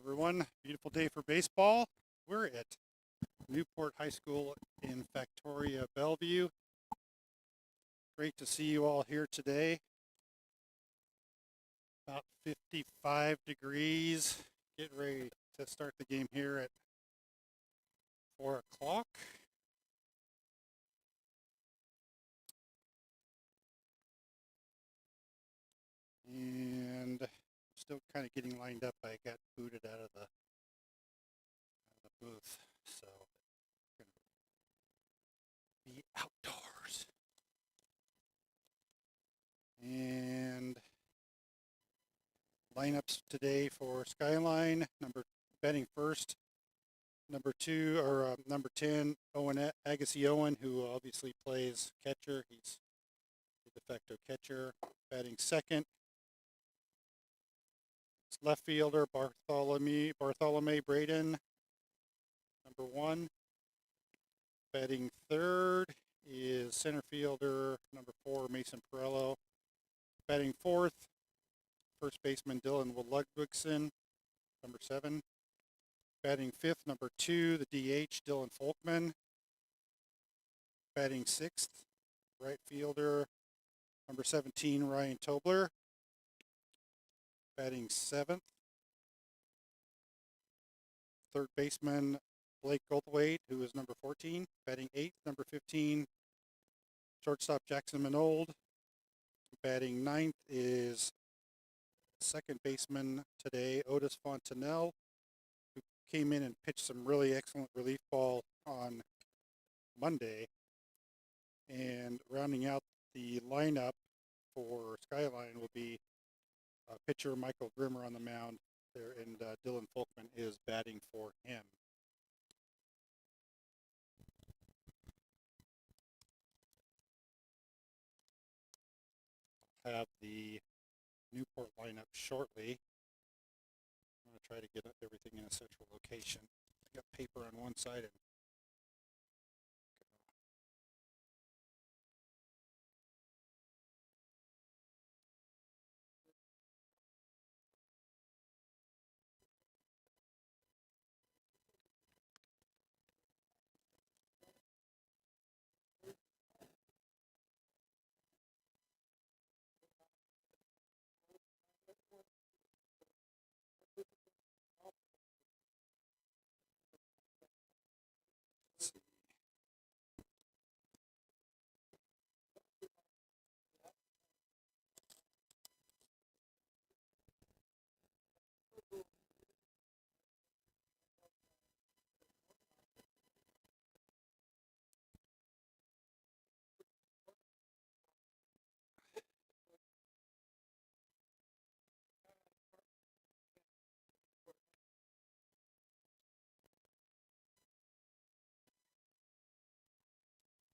everyone. Beautiful day for baseball. We're at Newport High School in Factoria, Bellevue. Great to see you all here today. About 55 degrees. Getting ready to start the game here at 4 o'clock. And still kind of getting lined up. I got booted out of the booth, so I'm gonna be outdoors. And lineups today for Skyline: batting first, number 10, Owen Agassi Owen, who obviously plays catcher. He's the de facto catcher. Batting second, left fielder Bartholomew Braden, number 1. Batting third is center fielder number 4, Mason Perello. Batting fourth, first baseman Dylan Ludwigson, number 7. Batting fifth, number 2, the DH Dylan Folkman. Batting sixth, right fielder number 17, Ryan Tobler. Batting seventh, third baseman Blake Goldthwait, who is number 14. Batting eighth, number 15, shortstop Jackson Manold. Batting ninth is second baseman today, Otis Fontanelle, who came in and pitched some really excellent relief ball on Monday. And rounding out the lineup for Skyline will be pitcher Michael Grimmer on the mound there, and Dylan Folkman is batting for him. Have the Newport lineup shortly. I'm going to try to get everything in a central location. I got paper on one side and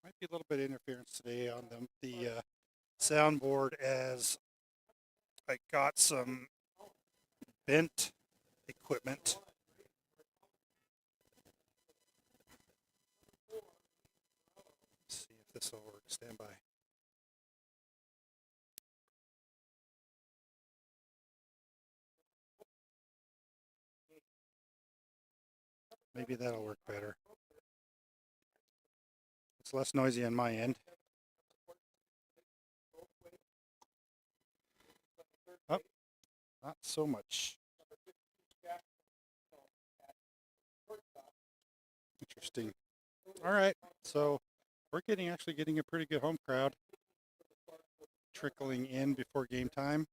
might be a little bit of interference today on the soundboard, as I got some bent equipment. Let's see if this will work. Stand by. Maybe that'll work better. It's less noisy on my end. Oh, not so much. Interesting. All right, so we're actually getting a pretty good home crowd trickling in before game time.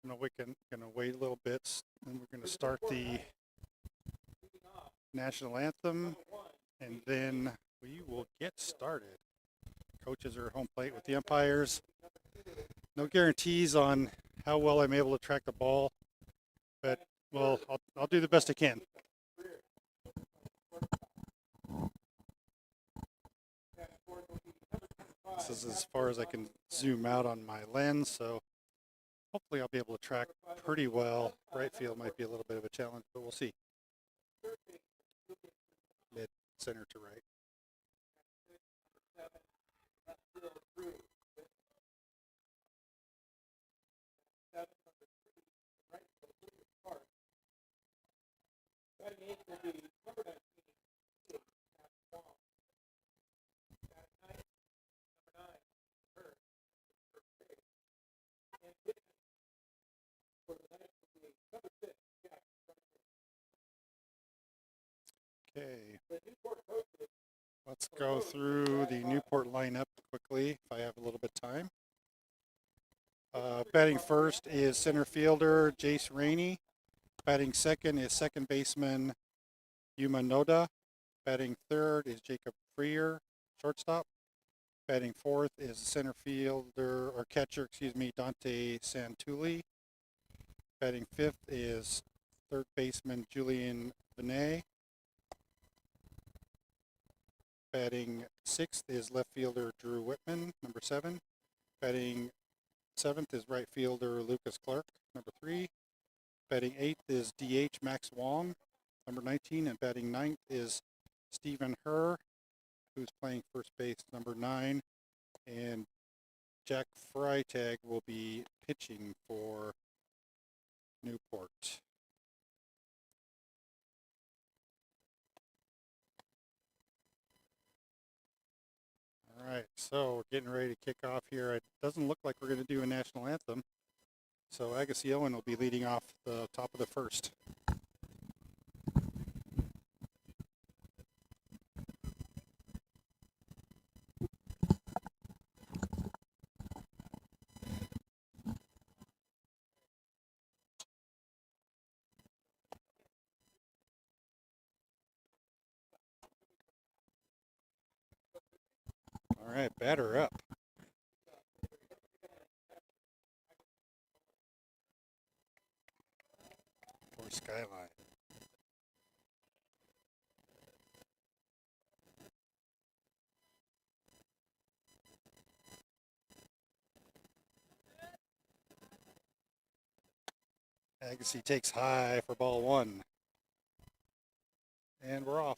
We're gonna wait a little bit, and we're gonna start the national anthem, and then we will get started. Coaches are at home plate with the umpires. No guarantees on how well I'm able to track the ball, but well, I'll do the best I can. This is as far as I can zoom out on my lens, so hopefully I'll be able to track pretty well. Right field might be a little bit of a challenge, but we'll see. Mid, center to right. Okay. Let's go through the Newport lineup quickly if I have a little bit of time. Batting first is center fielder Jace Rainey. Batting second is second baseman Yuma Noda. Batting third is Jacob Freer, shortstop. Batting fourth is center fielder or catcher, Dante Santulli. Batting fifth is third baseman Julian Benet. Batting sixth is left fielder Drew Whitman, number 7. Batting seventh is right fielder Lucas Clark, number 3. Batting eighth is DH Max Wong, number 19. And batting ninth is Stephen Herr, who's playing first base, number 9. And Jack Freitag will be pitching for Newport. All right, so we're getting ready to kick off here. It doesn't look like we're going to do a national anthem. So Agassi Owen will be leading off the top of the first. All right, batter up for Skyline. Agassi takes high for ball 1. And we're off.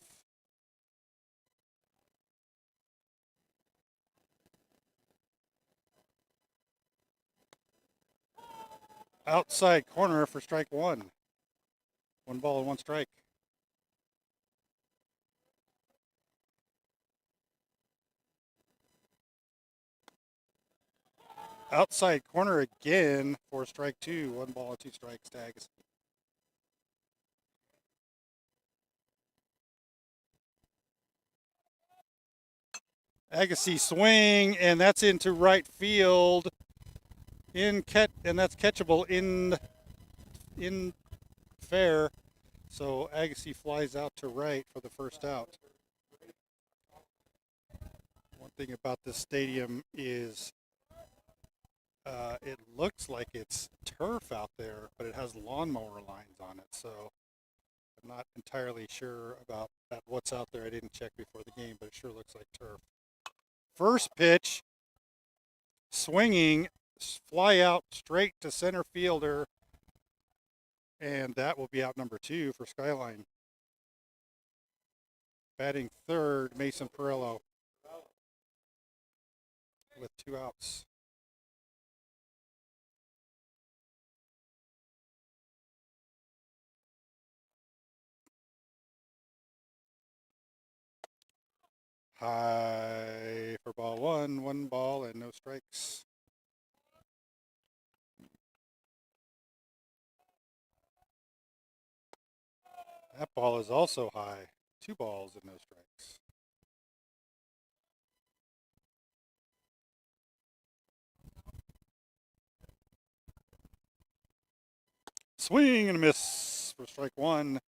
Outside corner for strike 1. 1 ball and 1 strike. Outside corner again for strike 2. 1 ball and 2 strikes to Agassi. Agassi swing, and that's into right field. And that's catchable in fair. So Agassi flies out to right for the first out. One thing about this stadium is it looks like it's turf out there, but it has lawnmower lines on it. So I'm not entirely sure about what's out there. I didn't check before the game, but it sure looks like turf. First pitch, swinging, fly out straight to center fielder, and that will be out number 2 for Skyline. Batting third, Mason Perillo with 2 outs. High for ball 1, 1 ball and no strikes. That ball is also high. 2 balls and no strikes. Swing and a miss for strike 1.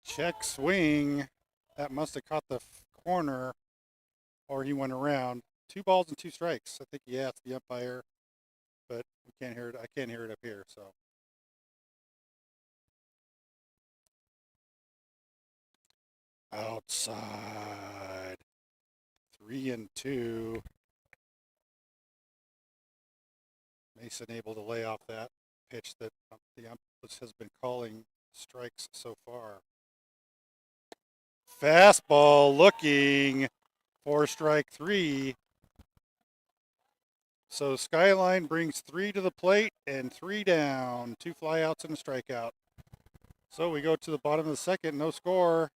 Check swing. That must have caught the corner, or he went around. 2 balls and 2 strikes. I think he asked the umpire, but we can't hear it. I can't hear it up here, so. Outside. 3-2. Mason able to lay off that pitch that the ump has been calling strikes so far. Fastball looking for strike 3. So Skyline brings 3 to the plate and 3 down. 2 flyouts and a strikeout. So we go to the bottom of the second, no score.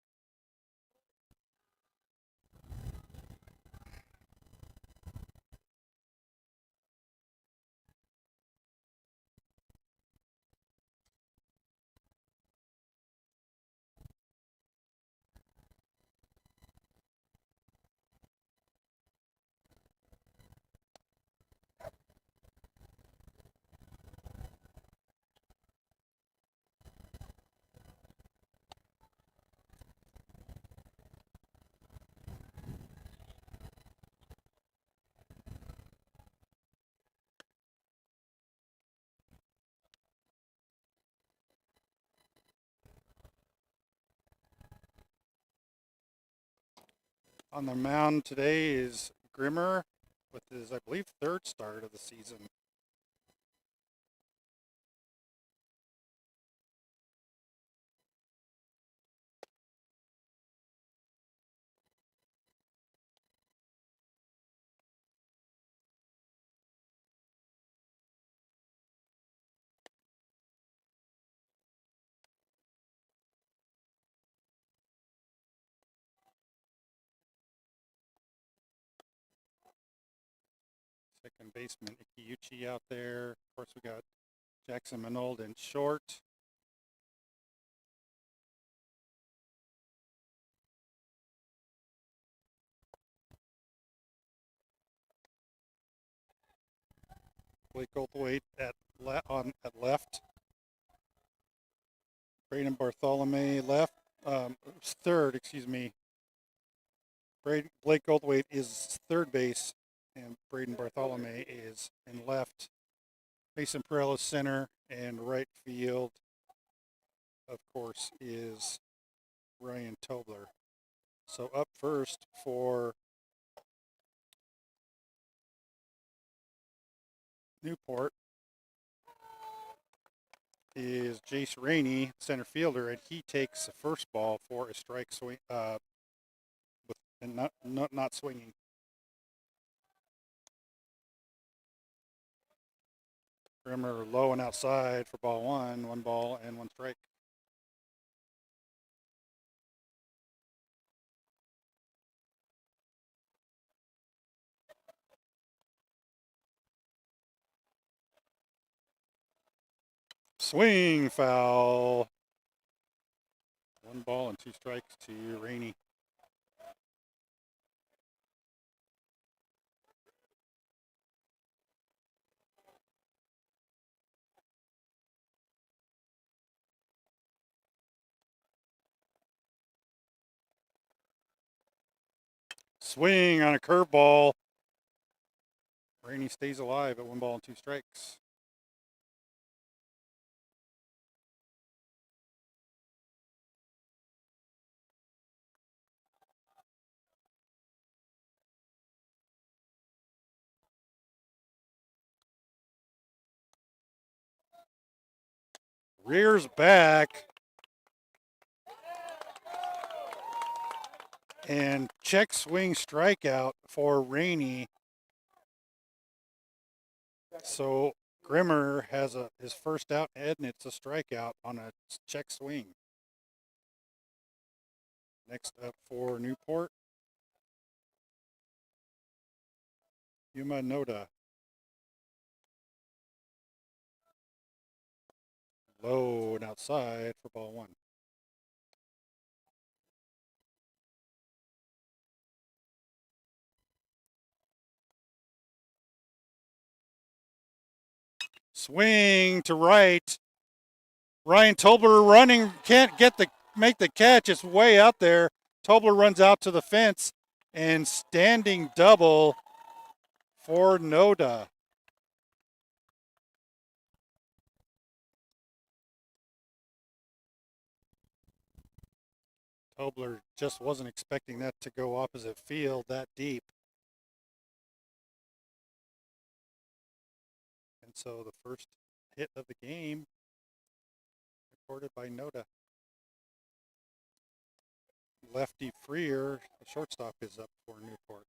On the mound today is Grimmer with his, I believe, 3rd start of the season. Second baseman Ikeuchi out there. Of course, we got Jackson Manold in short. Blake Goldthwait at left. Braden Bartholomew left. Third, excuse me. Blake Goldthwait is third base, and Braden Bartholomew is in left. Mason Perello center, and right field, of course, is Ryan Tobler. So up first for Newport is Jace Rainey, center fielder, and he takes the first ball for a strike swing, and not swinging. Grimmer low and outside for ball 1, 1 ball and 1 strike. Swing foul. 1 ball and 2 strikes to Rainey. Swing on a curveball. Rainey stays alive at 1 ball and 2 strikes. Rears back. And check swing strikeout for Rainey. So Grimmer has his first out, and it's a strikeout on a check swing. Next up for Newport, Yuma Noda. Low and outside for ball 1. Swing to right. Ryan Tobler running, can't make the catch. It's way out there. Tobler runs out to the fence, and standing double for Noda. Tobler just wasn't expecting that to go opposite field that deep. And so the first hit of the game recorded by Noda. Lefty Freer, the shortstop, is up for Newport.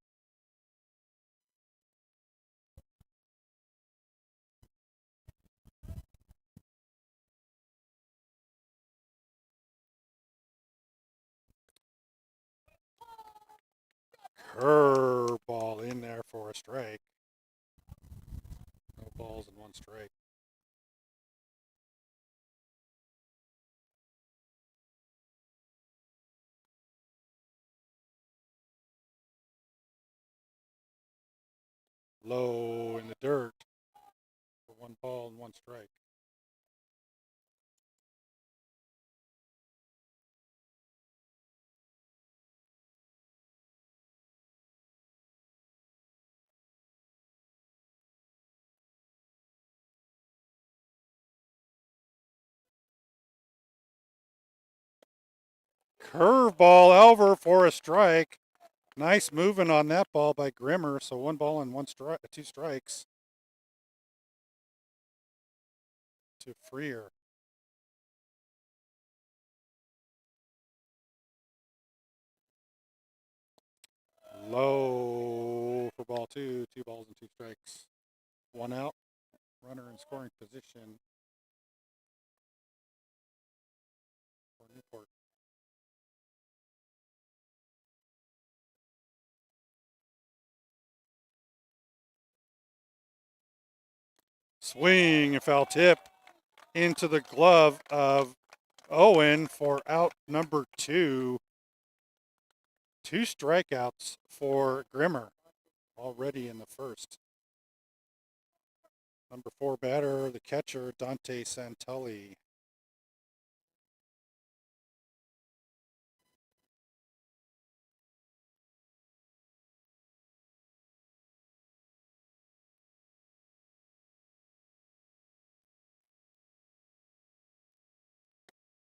Curveball in there for a strike. No balls and one strike. Low in the dirt for one ball and one strike. Curveball over for a strike. Nice moving on that ball by Grimmer. So one ball and two strikes to Freer. Low for ball two. 2 balls and 2 strikes. 1 out. Runner in scoring position for Newport. Swing and foul tip into the glove of Owen for out number 2. 2 strikeouts for Grimmer already in the first. Number 4 batter, the catcher, Dante Santelli.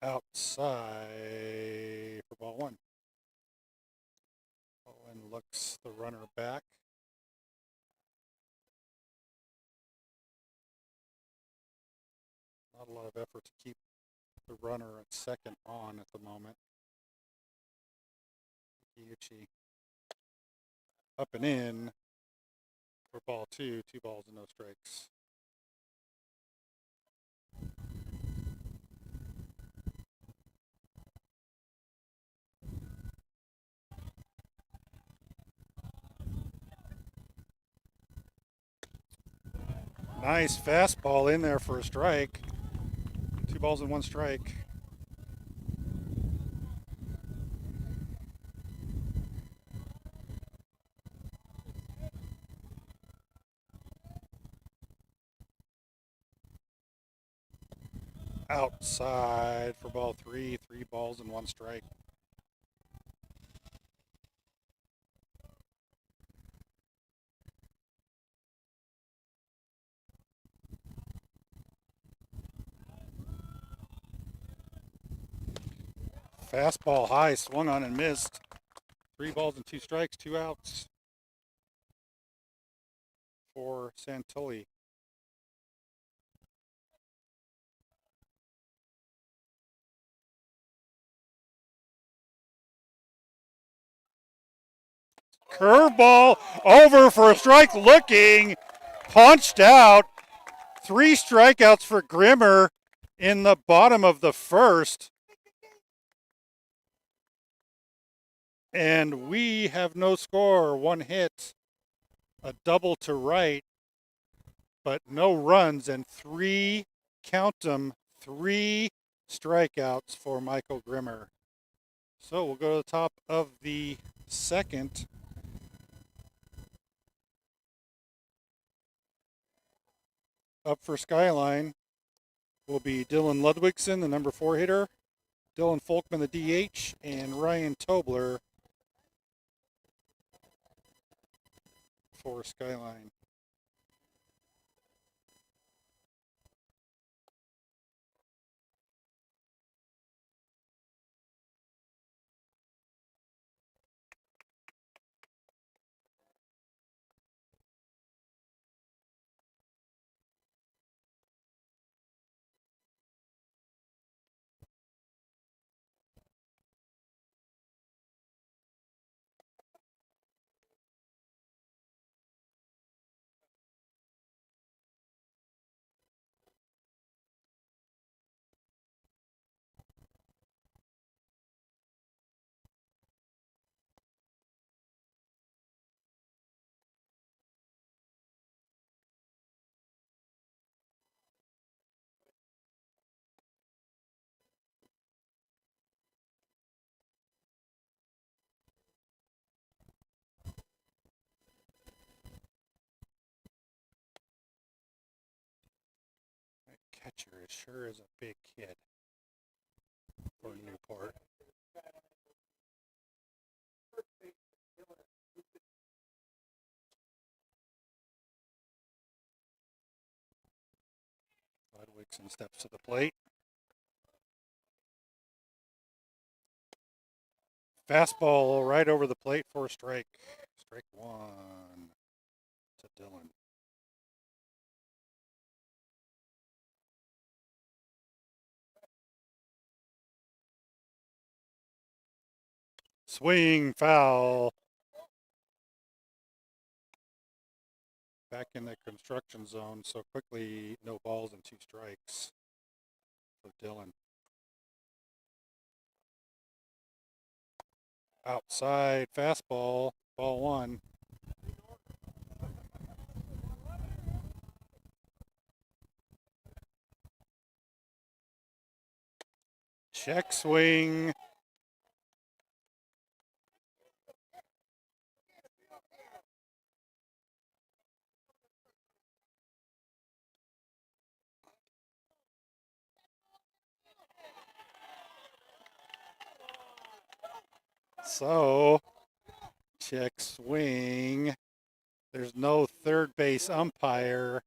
Outside for ball 1. Owen looks the runner back. Not a lot of effort to keep the runner at second on at the moment. Iuchi up and in for ball 2. 2 balls and no strikes. Nice fastball in there for a strike. 2 balls and 1 strike. Outside for ball 3. 3 balls and 1 strike. Fastball high, swung on and missed. 3 balls and 2 strikes, 2 outs for Santilli. Curveball over for a strike, looking, punched out. 3 strikeouts for Grimmer in the bottom of the first. And we have no score. 1 hit, a double to right, but no runs, and 3, count them, 3 strikeouts for Michael Grimmer. So we'll go to the top of the second. Up for Skyline will be Dylan Ludwigson, the number 4 hitter, Dylan Folkman, the DH, and Ryan Tobler for Skyline. catcher is sure is a big kid for Newport. Ludwigson steps to the plate. Fastball right over the plate for a strike. Strike one to Dylan. Swing, foul. Back in the construction zone, so quickly, no balls and 2 strikes for Dylan. Outside fastball, ball 1. Check swing. So, check swing. There's no third base umpire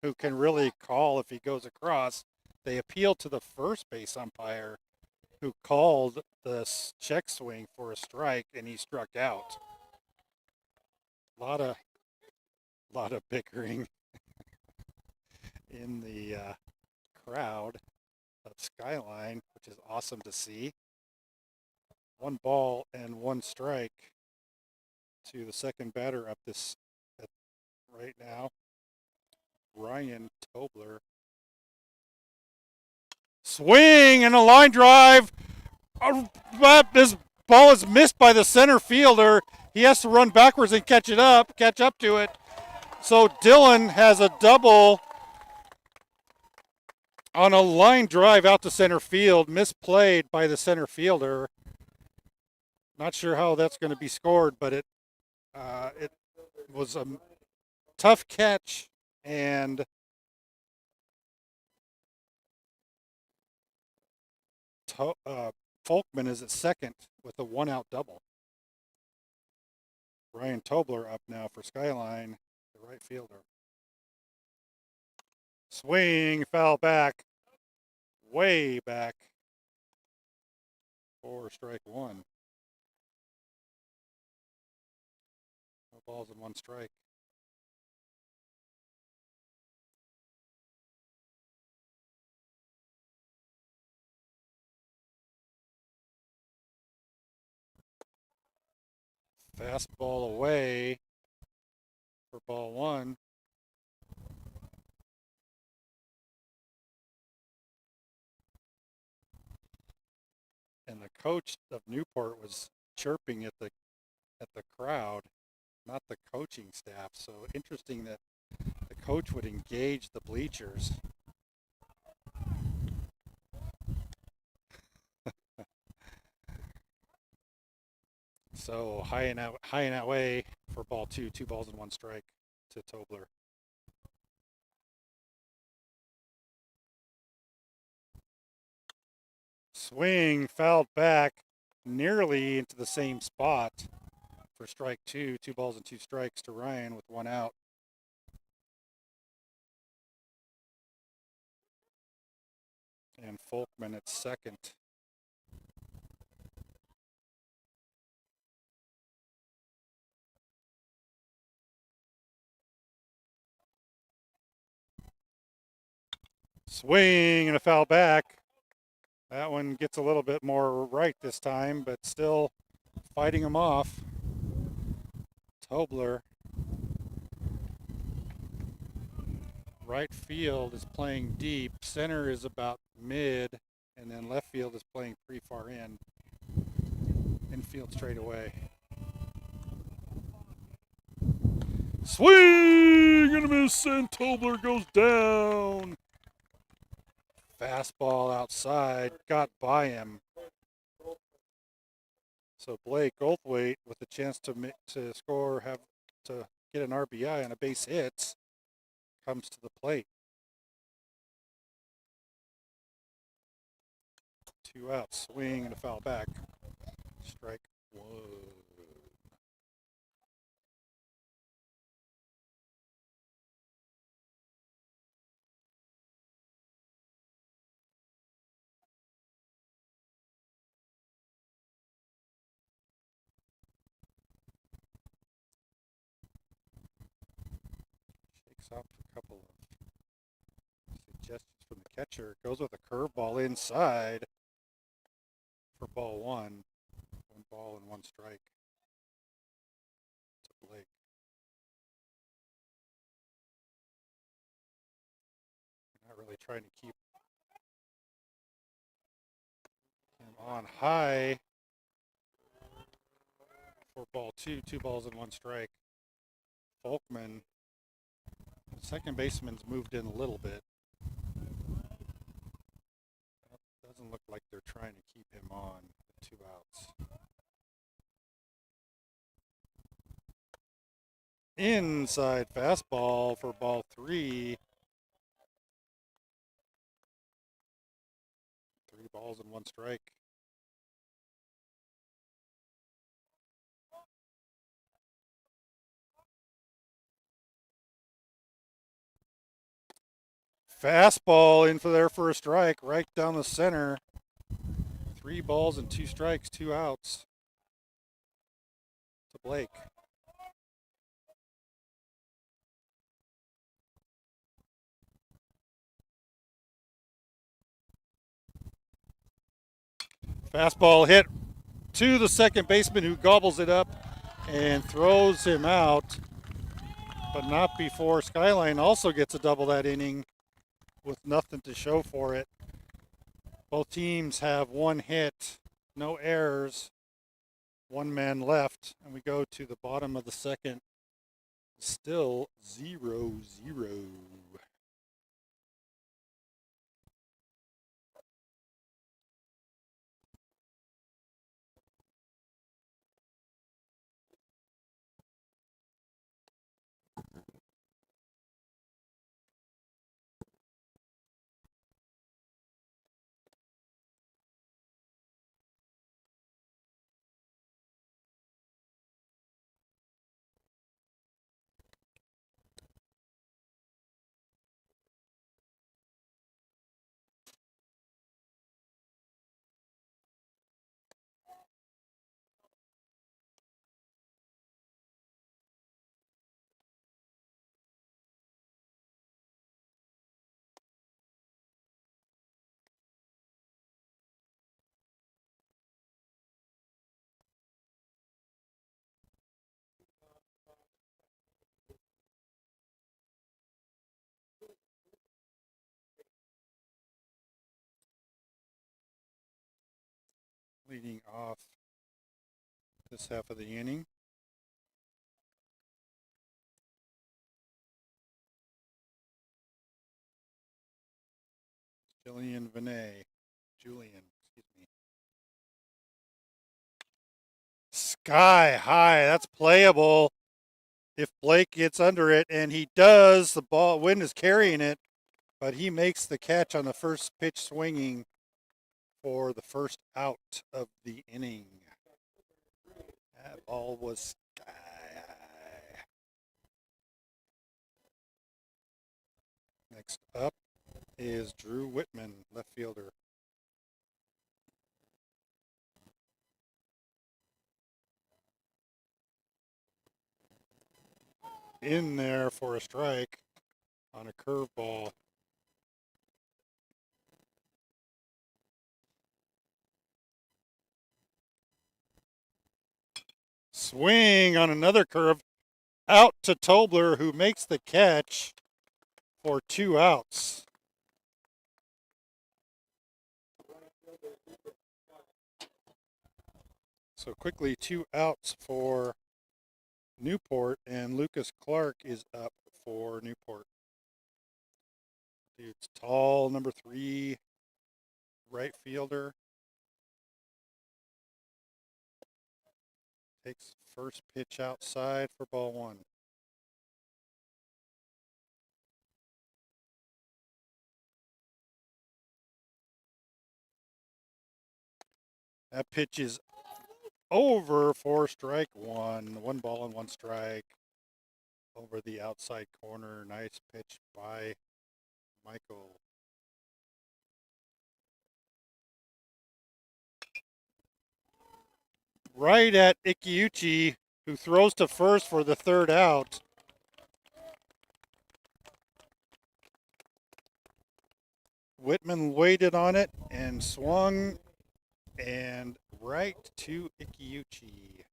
who can really call if he goes across. They appeal to the first base umpire who called the check swing for a strike, and he struck out. A lot of bickering in the crowd of Skyline, which is awesome to see. 1 ball and 1 strike to the second batter up this right now, Ryan Tobler. Swing and a line drive. This ball is missed by the center fielder. He has to run backwards and catch up to it. So Dylan has a double on a line drive out to center field, misplayed by the center fielder. Not sure how that's going to be scored, but it was a tough catch, and Folkman is at second with a 1-out double. Ryan Tobler up now for Skyline, the right fielder. Swing, foul back, way back for strike 1. No balls and 1 strike. Fastball away for ball 1. And the coach of Newport was chirping at the crowd, not the coaching staff. So interesting that the coach would engage the bleachers. So high and out way for ball 2, 2 balls and 1 strike to Tobler. Swing, fouled back, nearly into the same spot for strike 2, 2 balls and 2 strikes to Ryan with 1 out. And Folkman at second. Swing and a foul back. That one gets a little bit more right this time, but still fighting him off. Tobler. Right field is playing deep. Center is about mid, and then left field is playing pretty far in. Infield straight away. Swing and a miss, and Tobler goes down. Fastball outside, got by him. So Blake Goldthwait with a chance to score, have to get an RBI on a base hit, comes to the plate. 2 outs. Swing and a foul back. Strike 1. Shakes off a couple of suggestions from the catcher. Goes with a curveball inside for ball 1. 1 ball and 1 strike to Blake. Not really trying to keep him on high for ball 2. 2 balls and 1 strike. Folkman, second baseman's moved in a little bit. Doesn't look like they're trying to keep him on with 2 outs. Inside fastball for ball 3. 3 balls and 1 strike. Fastball in for there for a strike, right down the center. 3 balls and 2 strikes, 2 outs to Blake. Fastball hit to the second baseman, who gobbles it up and throws him out, but not before Skyline also gets a double that inning with nothing to show for it. Both teams have 1 hit, no errors, 1 man left, and we go to the bottom of the second. Still 0-0. Leading off this half of the inning, Julian, excuse me. Sky high, that's playable if Blake gets under it, and he does. The wind is carrying it, but he makes the catch on the first pitch swinging for the first out of the inning. That ball was sky high. Next up is Drew Whitman, left fielder. In there for a strike on a curveball. Swing on another curve out to Tobler, who makes the catch for 2 outs. So quickly 2 outs for Newport, and Lucas Clark is up for Newport. Dude's tall, number 3 right fielder. Takes first pitch outside for ball 1. That pitch is over for strike one. 1 ball and 1 strike. Over the outside corner. Nice pitch by Michael. Right at Ikiuchi, who throws to first for the 3rd out. Whitman waited on it and swung, and right to Ikiuchi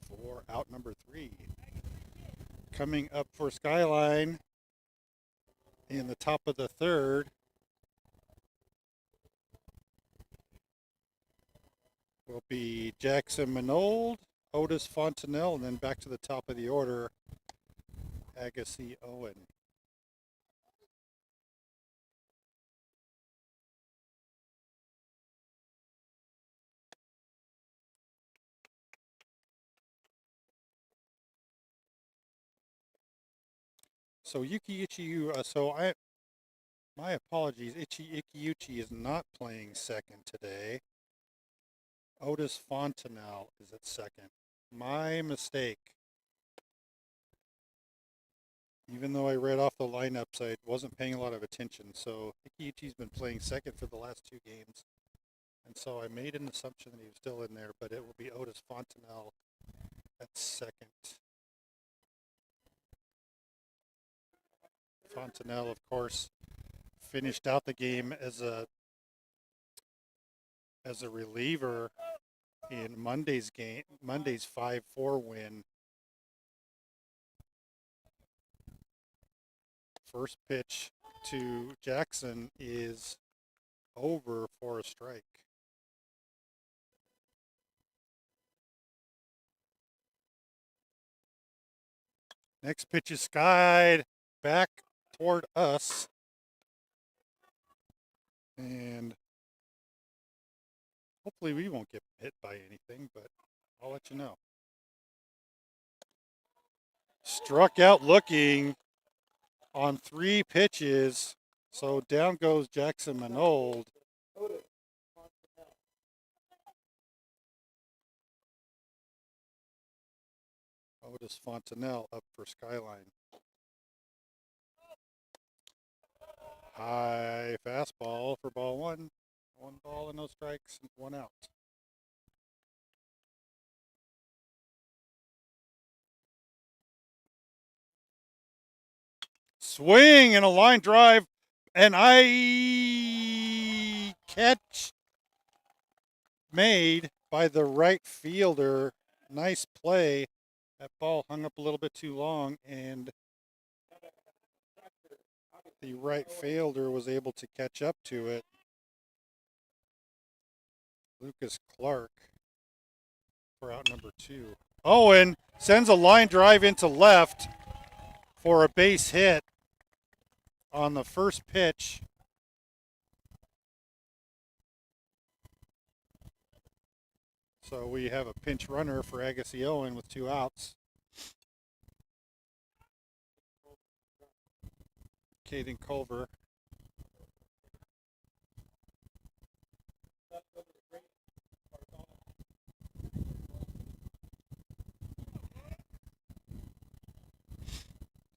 for out number 3. Coming up for Skyline in the top of the 3rd will be Jackson Manold, Otis Fontanelle, and then back to the top of the order, Agassi Owen. So my apologies, Ikiuchi is not playing second today. Otis Fontanelle is at second. My mistake. Even though I read off the lineups, I wasn't paying a lot of attention. So Ikiuchi's been playing second for the last 2 games. And so I made an assumption that he was still in there, but it will be Otis Fontanelle at second. Fontanelle, of course, finished out the game as a reliever in Monday's 5-4 win. First pitch to Jackson is over for a strike. Next pitch is skied back toward us. And hopefully we won't get hit by anything, but I'll let you know. Struck out looking on 3 pitches. So down goes Jackson Manold. Otis Fontanelle up for Skyline. High fastball for ball 1. 1 ball and no strikes, 1 out. Swing and a line drive, and catch made by the right fielder. Nice play. That ball hung up a little bit too long, and the right fielder was able to catch up to it. Lucas Clark for out number 2. Owen sends a line drive into left for a base hit on the first pitch. So we have a pinch runner for Agassi Owen with 2 outs. Caden Culver.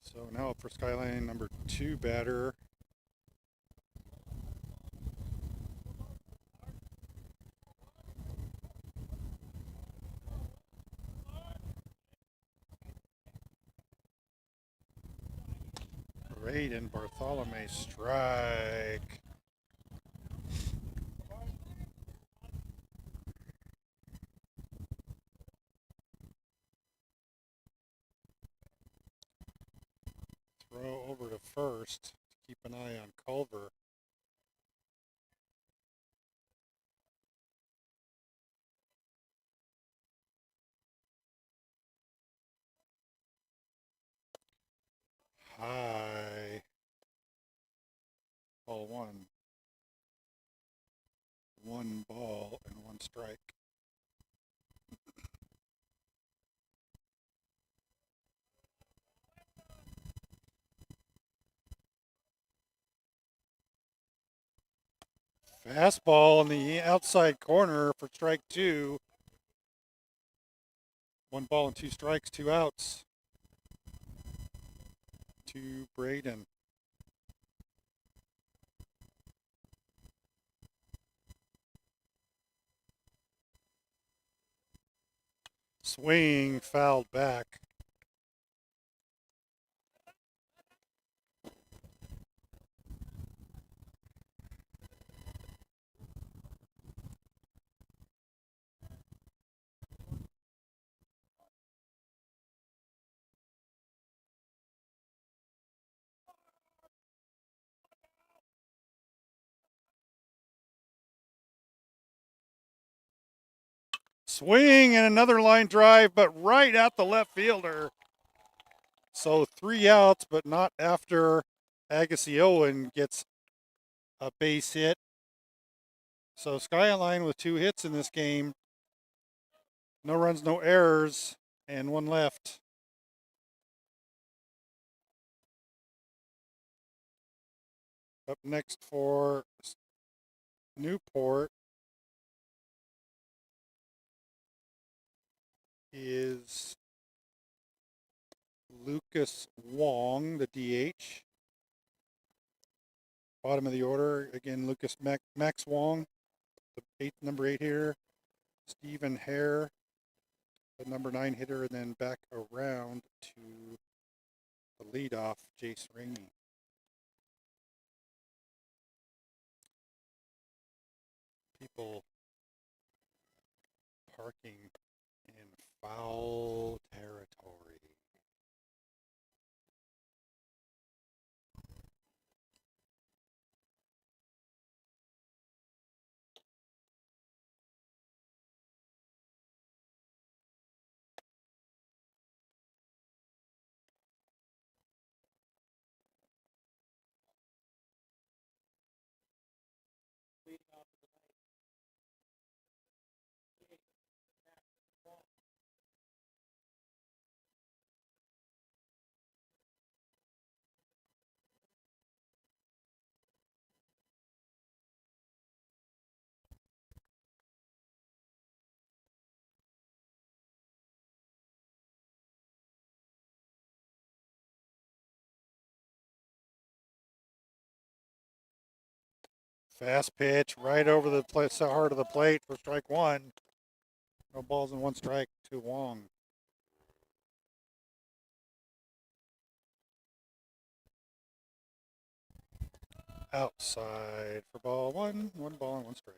So now up for Skyline number 2 batter. Braden Bartholomew, strike. Throw over to first to keep an eye on Culver. High. Ball 1. 1 ball and 1 strike. Fastball in the outside corner for strike two. 1 ball and 2 strikes, 2 outs to Braden. Swing, fouled back. Swing and another line drive, but right at the left fielder. So 3 outs, but not after Agassi Owen gets a base hit. So Skyline with 2 hits in this game. No runs, no errors, and 1 left. Up next for Newport is Lucas Wong, the DH. Bottom of the order, again, Max Wong, the number 8 hitter. Stephen Hare, the number 9 hitter, and then back around to the leadoff, Jace Rainey. People parking in foul territory. Fast pitch right over the heart of the plate for strike 1. No balls and 1 strike to Wong. Outside for ball 1. 1 ball and 1 strike.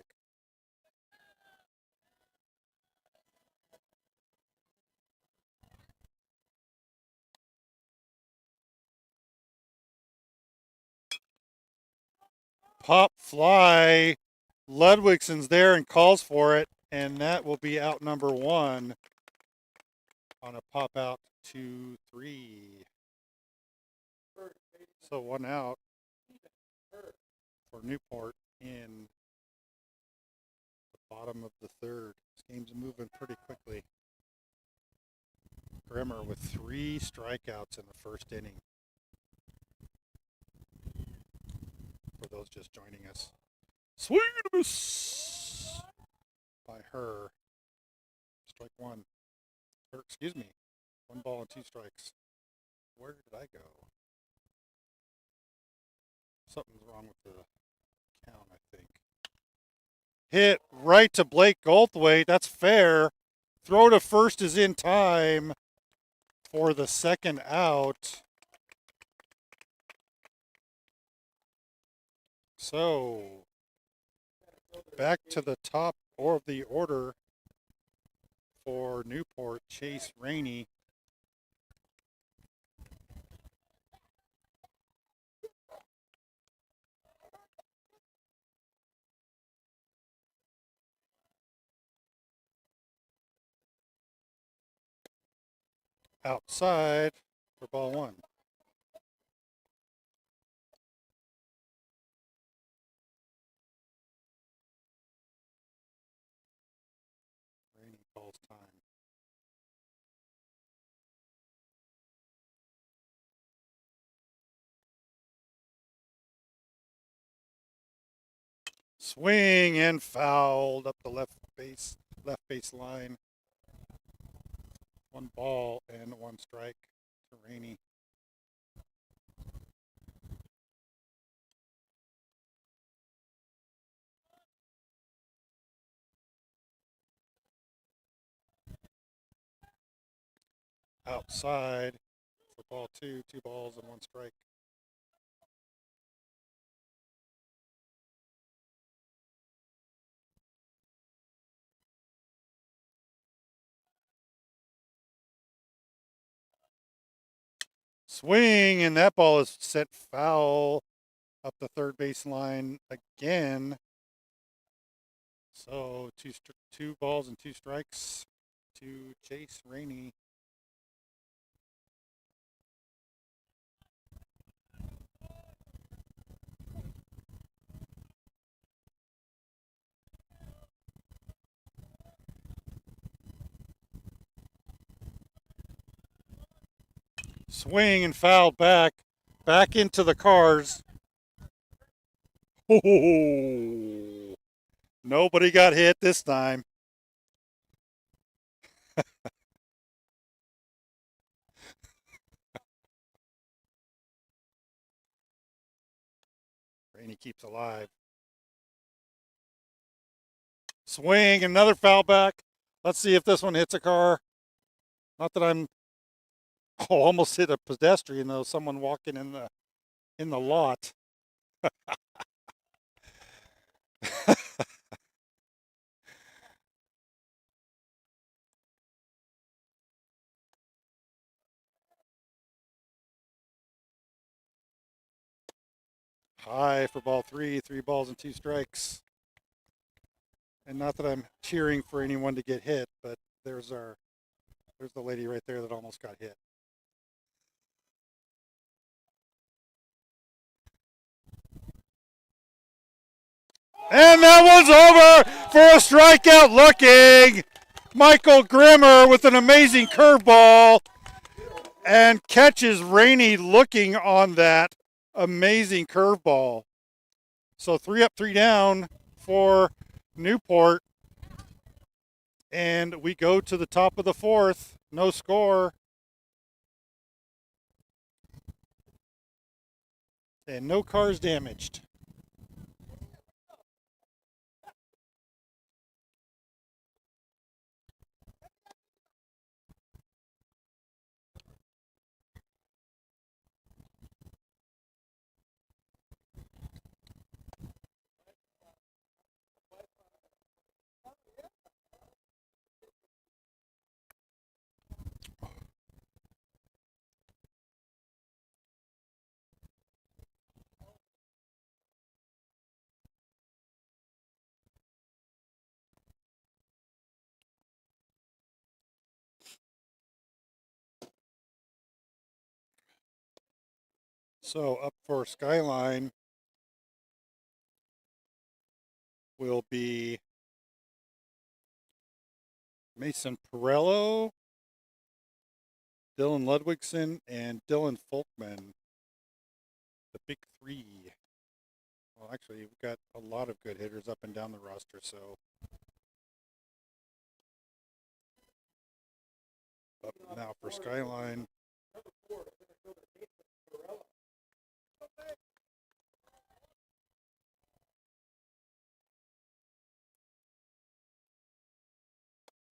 Pop fly. Ludwigson's there and calls for it, and that will be out number 1 on a pop out 2-3. So 1 out for Newport in the bottom of the 3rd. This game's moving pretty quickly. Grimmer with 3 strikeouts in the 1st inning. For those just joining us. Swing and a miss by her. Strike 1. Or excuse me, 1 ball and 2 strikes. Where did I go? Something's wrong with the count, I think. Hit right to Blake Goldthwait. That's fair. Throw to first is in time for the 2nd out. So back to the top of the order for Newport, Chase Rainey. Outside for ball 1. Rainey calls time. Swing and fouled up the left base line. 1 ball and 1 strike to Rainey. Outside for ball 2, 2 balls and 1 strike. Swing, and that ball is sent foul up the third base line again. So 2 balls and 2 strikes to Chase Rainey. Swing and foul back into the cars. Oh, nobody got hit this time. Rainey keeps alive. Swing, another foul back. Let's see if this one hits a car. Not that I'm almost hit a pedestrian though, someone walking in the lot. High for ball 3, 3 balls and 2 strikes. And not that I'm cheering for anyone to get hit, but there's the lady right there that almost got hit. And that one's over for a strikeout looking. Michael Grimmer with an amazing curveball and catches Rainey looking on that amazing curveball. So 3 up, 3 down for Newport. And we go to the top of the 4th. No score. And no cars damaged. So up for Skyline will be Mason Perello, Dylan Ludwigson, and Dylan Folkman. The big 3. Well, actually, we've got a lot of good hitters up and down the roster, so up now for Skyline.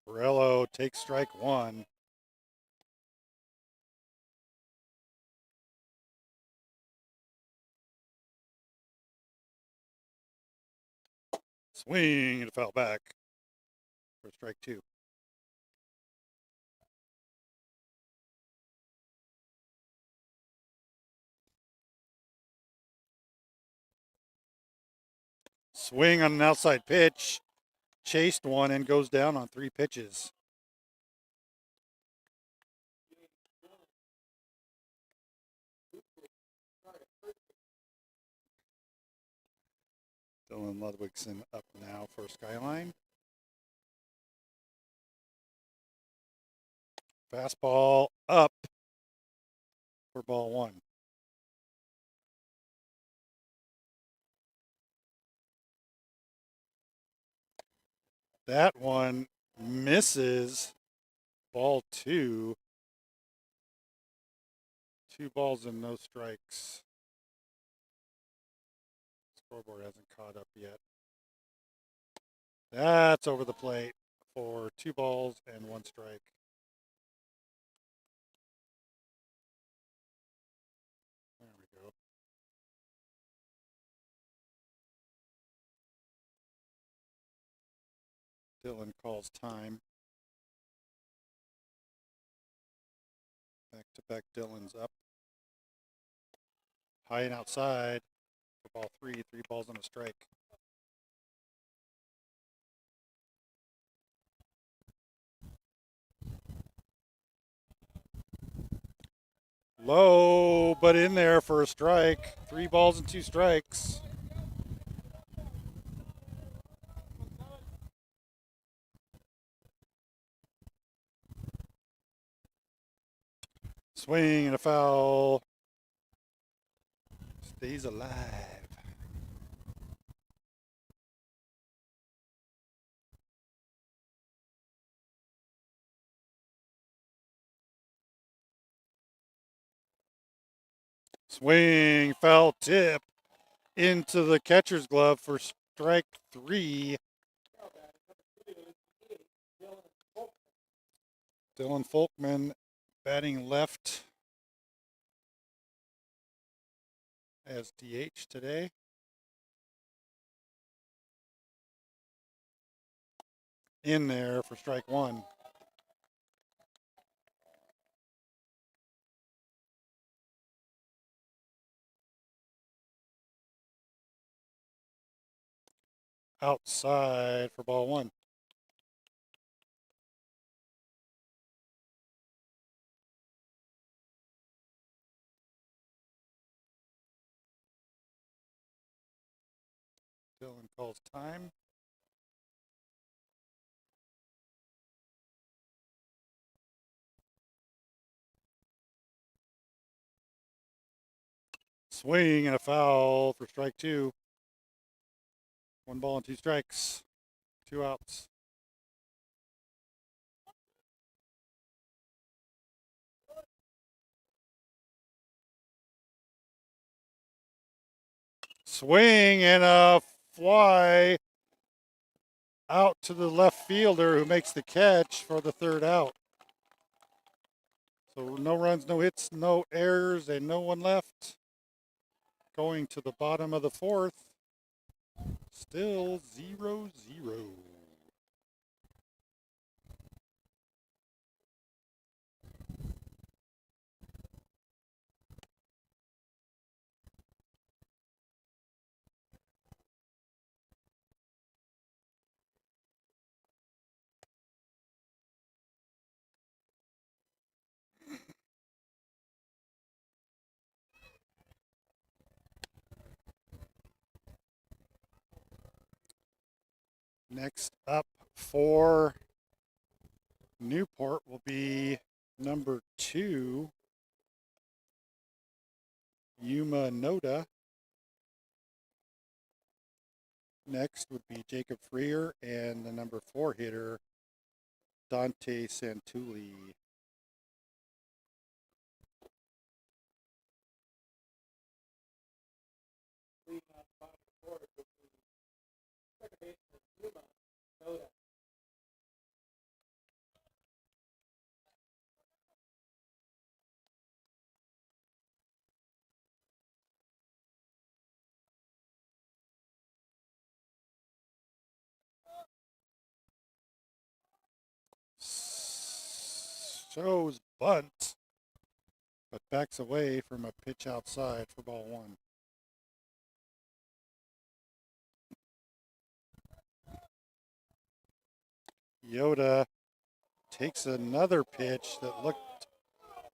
Perello takes strike 1. Swing and a foul back for strike 2. Swing on an outside pitch. Chased one and goes down on 3 pitches. Dylan Ludwigson up now for Skyline. Fastball up for ball 1. That one misses. Ball two. 2 balls and no strikes. Scoreboard hasn't caught up yet. That's over the plate for 2 balls and 1 strike. There we go. Dylan calls time. Back-to-back Dylan's up. High and outside for ball 3. 3 balls and a strike. Low, but in there for a strike. 3 balls and 2 strikes. Swing and a foul. Stays alive. Swing, foul tip into the catcher's glove for strike 3. Dylan Folkman batting left as DH today. In there for strike 1. Outside for ball 1. Dylan calls time. Swing and a foul for strike 2. 1 ball and 2 strikes. 2 outs. Swing and a fly out to the left fielder who makes the catch for the 3rd out. So no runs, no hits, no errors, and no one left. Going to the bottom of the 4th. Still 0-0. Next up for Newport will be number 2, Yuma Noda. Next would be Jacob Freer and the number 4 hitter, Dante Santulli. Shows bunt, but backs away from a pitch outside for ball 1. Yoda takes another pitch that looked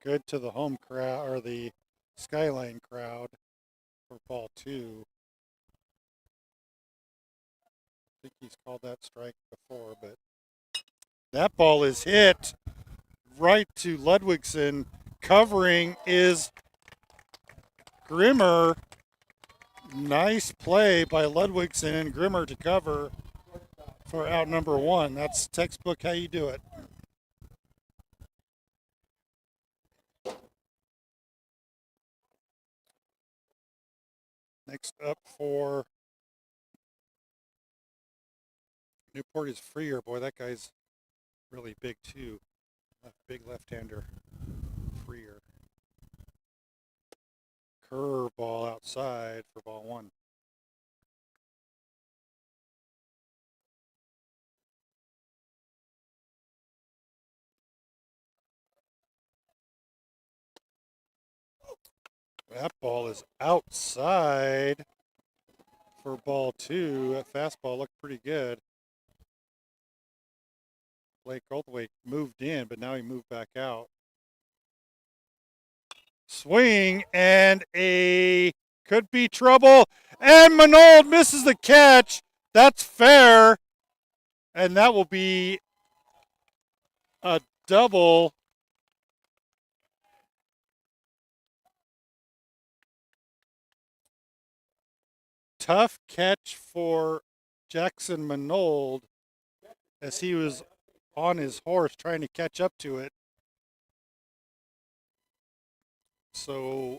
good to the home crowd or the Skyline crowd for ball 2. I think he's called that strike before, but that ball is hit right to Ludwigson. Covering is Grimmer. Nice play by Ludwigson and Grimmer to cover. for out number one. That's textbook how you do it. Next up for Newport is Freer. Boy, that guy's really big too. Big left-hander, Freer. Curve ball outside for ball one. That ball is outside for ball two. That fastball looked pretty good. Blake Goldthwait moved in, but now he moved back out. Swing and a could be trouble. And Manold misses the catch. That's fair. And that will be a double. Tough catch for Jackson Manold as he was on his horse trying to catch up to it. So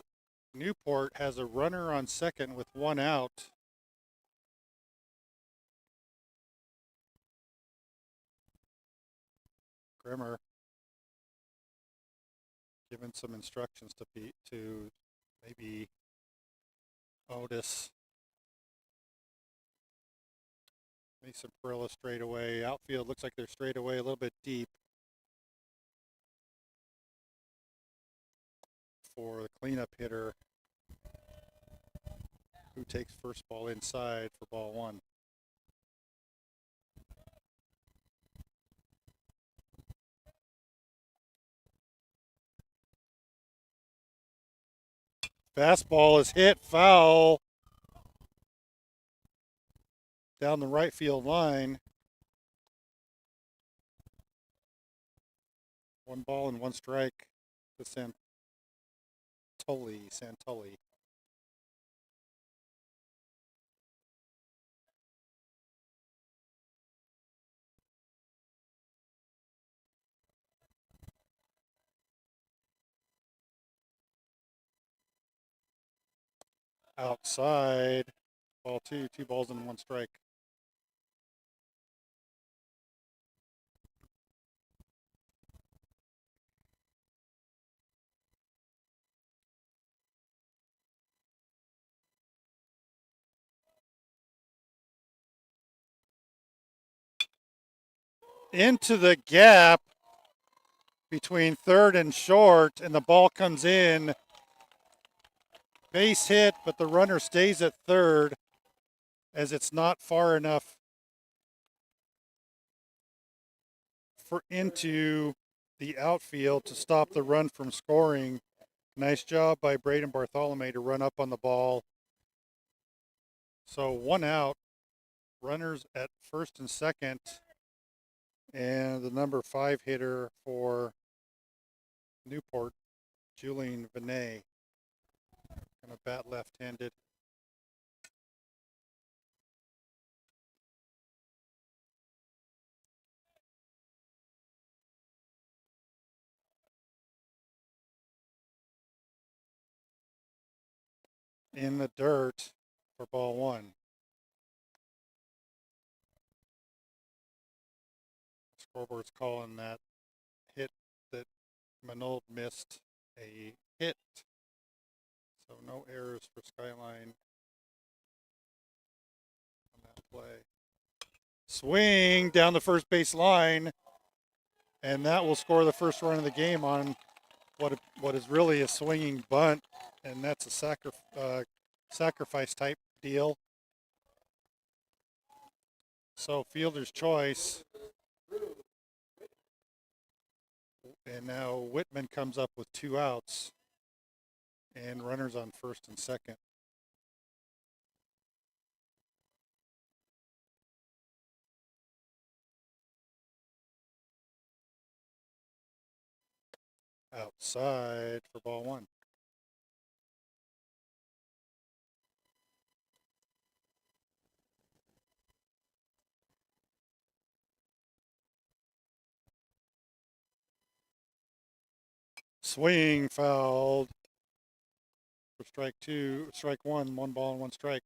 Newport has a runner on second with one out. Grimmer giving some instructions to maybe Otis. Mason Perilla straight away. Outfield looks like they're straight away a little bit deep for the cleanup hitter who takes first ball inside for ball one. Fastball is hit foul down the right field line. 1 ball and 1 strike to Santulli. Outside, ball two, 2 balls and 1 strike. Into the gap between third and short, and the ball comes in. Base hit, but the runner stays at third as it's not far enough into the outfield to stop the run from scoring. Nice job by Braden Bartholomew to run up on the ball. So 1 out, runners at first and second, and the number 5 hitter for Newport, Julian Vinay, gonna bat left-handed. In the dirt for ball one. Scoreboard's calling that hit that Manold missed a hit. So no errors for Skyline on that play. Swing down the first base line, and that will score the first run of the game on what is really a swinging bunt, and that's a sacrifice type deal. So fielder's choice. And now Whitman comes up with 2 outs and runners on first and second. Outside for ball one. Swing fouled for strike one, 1 ball and 1 strike.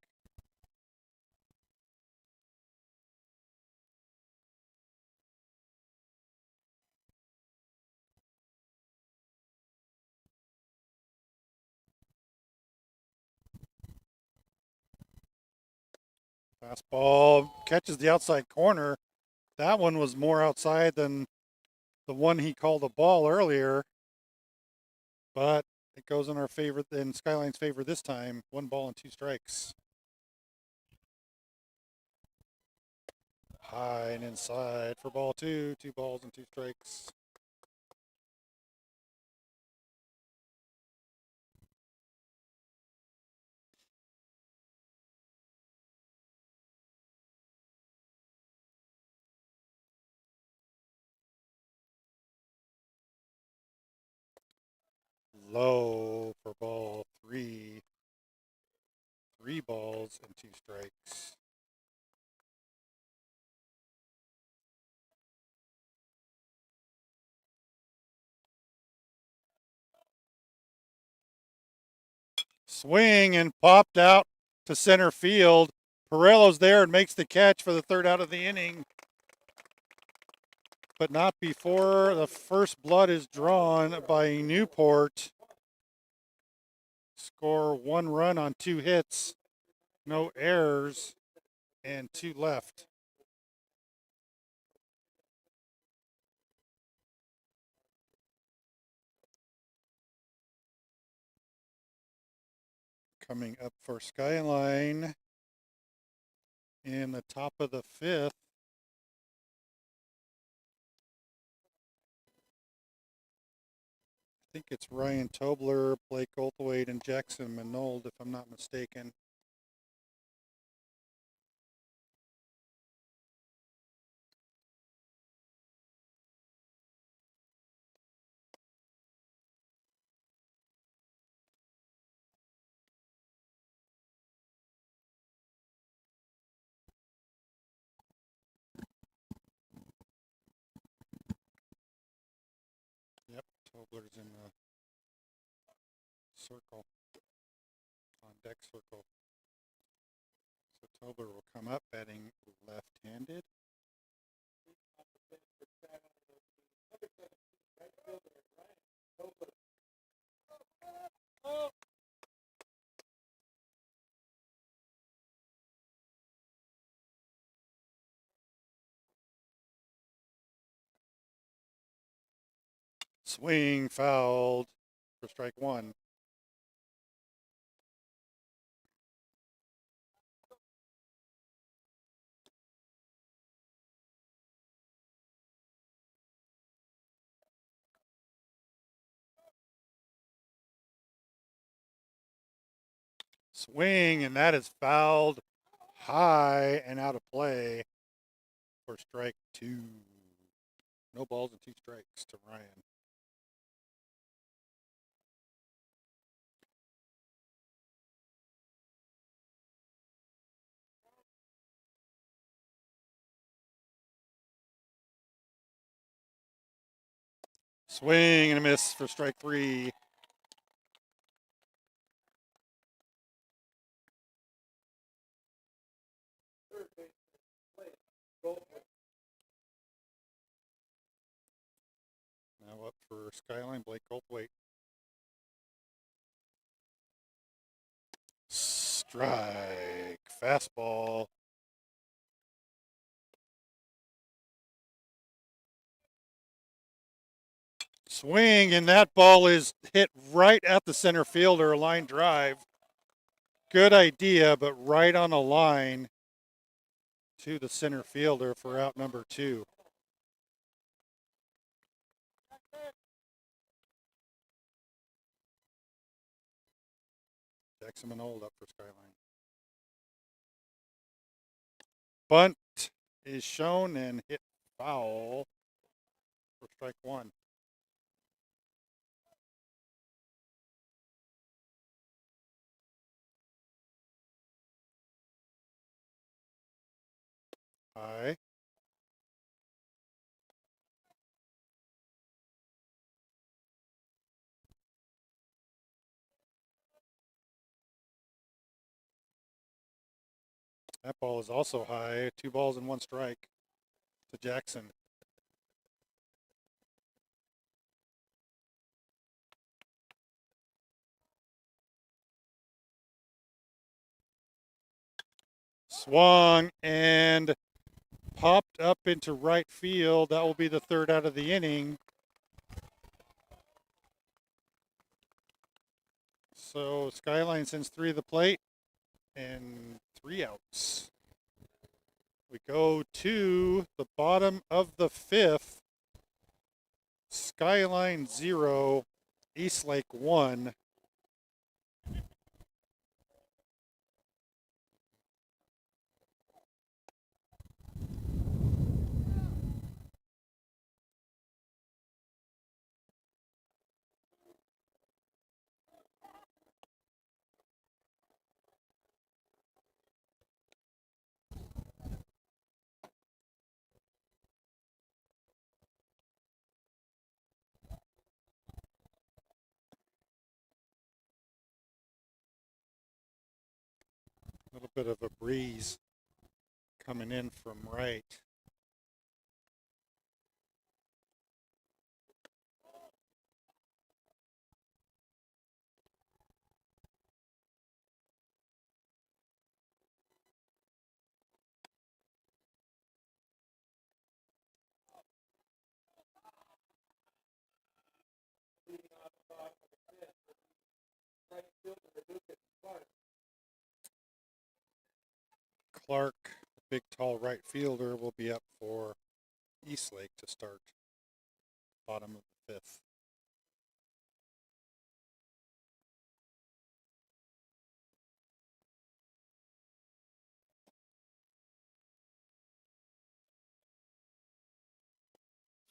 Fastball catches the outside corner. That one was more outside than the one he called a ball earlier, but it goes in our favor, in Skyline's favor this time. 1 ball and 2 strikes. High and inside for ball 2. 2 balls and 2 strikes. Low for ball 3. 3 balls and 2 strikes. Swing and popped out to center field. Perello's there and makes the catch for the 3rd out of the inning. But not before the first blood is drawn by Newport. Score 1 run on 2 hits, no errors, and 2 left. Coming up for Skyline in the top of the 5th. I think it's Ryan Tobler, Blake Goldthwait, and Jackson Manold, if I'm not mistaken. Yep, Tobler's in the circle, on deck circle. So Tobler will come up batting left-handed. Swing fouled for strike 1. Swing, and that is fouled high and out of play for strike 2. No balls and 2 strikes to Ryan. Swing and a miss for strike 3. Now up for Skyline, Blake Goldthwait. Strike. Fastball. Swing, and that ball is hit right at the center fielder, a line drive. Good idea, but right on the line to the center fielder for out number 2. Jackson Manold up for Skyline. Bunt is shown and hit foul for strike 1. High. That ball is also high. 2 balls and 1 strike to Jackson. Swung and popped up into right field. That will be the 3rd out of the inning. So Skyline sends 3 to the plate and 3 outs. We go to the bottom of the 5th. Skyline 0, Eastlake 1. A little bit of a breeze coming in from right. Clark, the big tall right fielder, will be up for Eastlake to start bottom of the 5th.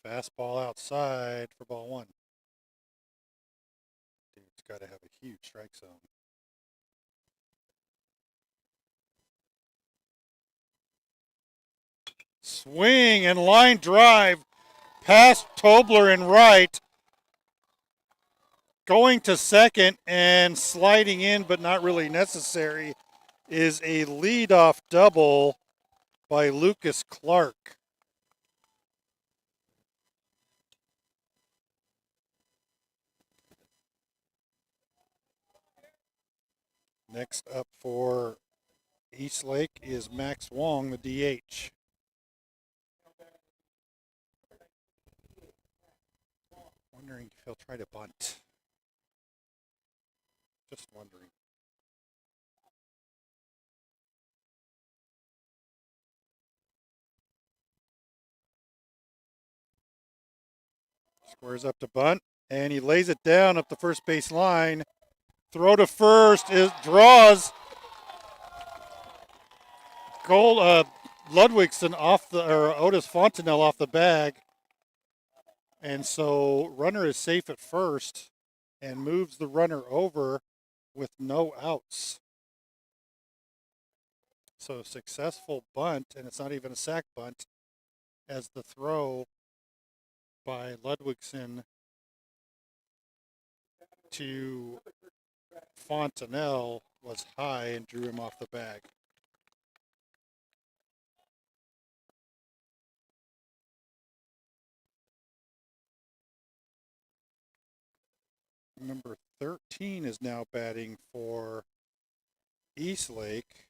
Fastball outside for ball 1. Dude's got to have a huge strike zone. Swing and line drive past Tobler and right. Going to second and sliding in, but not really necessary, is a leadoff double by Lucas Clark. Next up for Eastlake is Max Wong, the DH. Wondering if he'll try to bunt. Just wondering. Squares up to bunt, and he lays it down up the first base line. Throw to first is draws. Goal Ludwigson off the or Otis Fontenelle off the bag. And so runner is safe at first and moves the runner over with no outs. So successful bunt, and it's not even a sac bunt, as the throw by Ludwigson to Fontenelle was high and drew him off the bag. Number 13 is now batting for Eastlake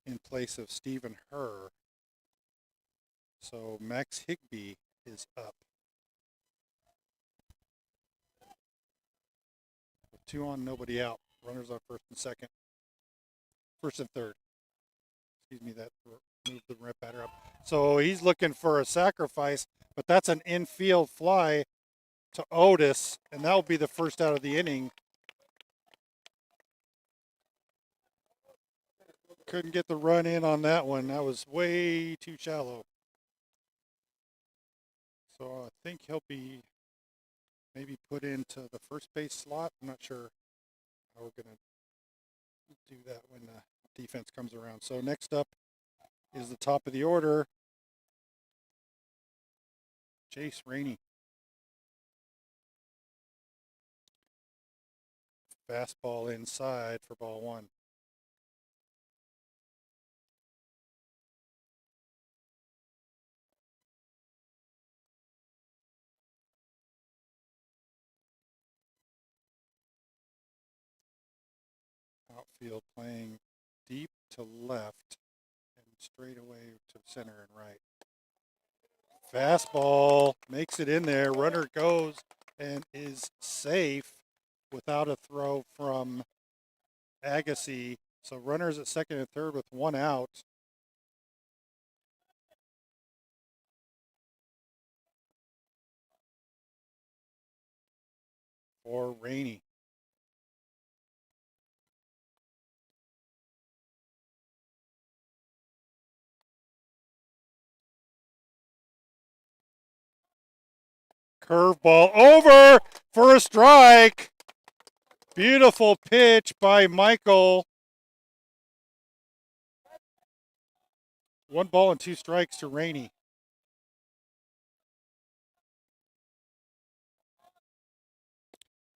in place of Stephen Herr. So Max Higbee is up. With 2 on, nobody out. Runners on first and second. First and third. Excuse me, that moved the red batter up. So he's looking for a sacrifice, but that's an infield fly to Otis, and that will be the first out of the inning. Couldn't get the run in on that one. That was way too shallow. So I think he'll be maybe put into the first base slot. I'm not sure how we're going to do that when the defense comes around. So next up is the top of the order, Jace Rainey. Fastball inside for ball 1. outfield playing deep to left and straight away to center and right. Fastball makes it in there. Runner goes and is safe without a throw from Agassi. So runners at second and third with one out. For Rainey. Curveball over for a strike. Beautiful pitch by Michael. 1 ball and 2 strikes to Rainey.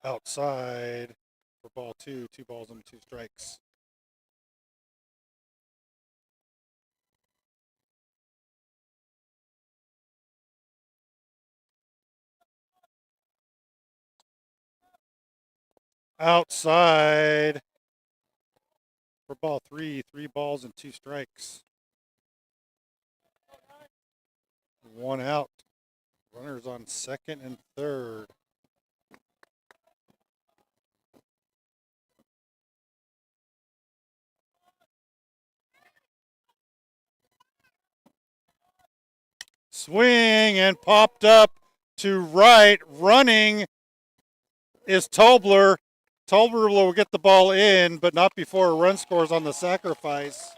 Outside for ball 2, 2 balls and 2 strikes. Outside for ball 3, 3 balls and 2 strikes. 1 out. Runners on second and third. Swing and popped up to right. Running is Tobler. Tobler will get the ball in, but not before a run scores on the sacrifice.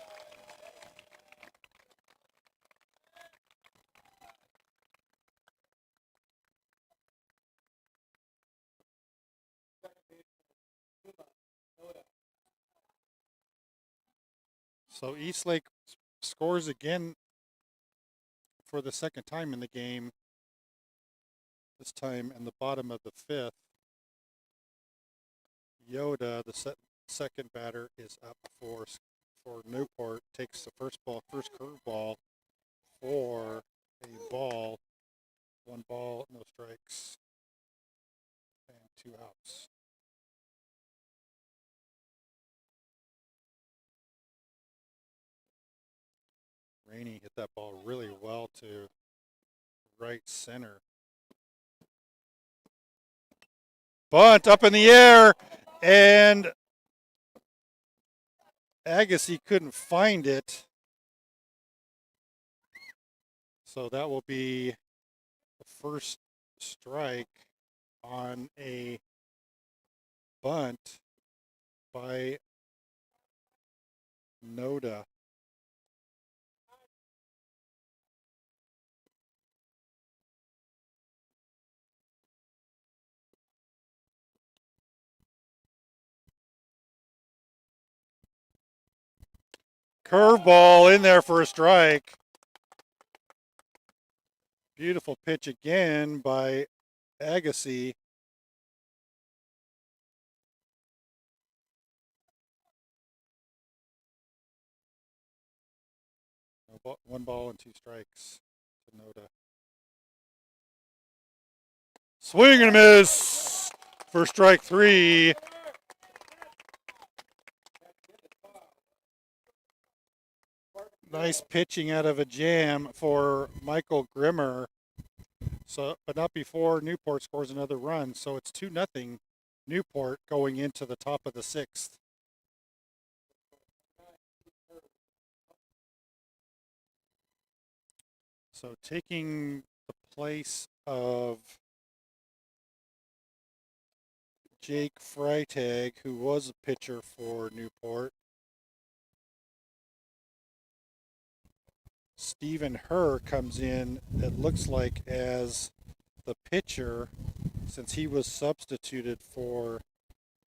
So Eastlake scores again for the second time in the game. This time in the bottom of the 5th. Yoda, the second batter, is up for Newport. Takes the first curveball for a ball. 1 ball, no strikes, and 2 outs. Rainey hit that ball really well to right center. Bunt up in the air, and Agassi couldn't find it. So that will be the first strike on a bunt by Noda. Curveball in there for a strike. Beautiful pitch again by Agassi. One ball and 2 strikes to Noda. Swing and a miss for strike 3. Nice pitching out of a jam for Michael Grimmer. So, but not before Newport scores another run. So it's 2-0 Newport going into the top of the 6th. So taking the place of Jake Freitag, who was a pitcher for Newport, Stephen Herr comes in, it looks like, as the pitcher, since he was substituted for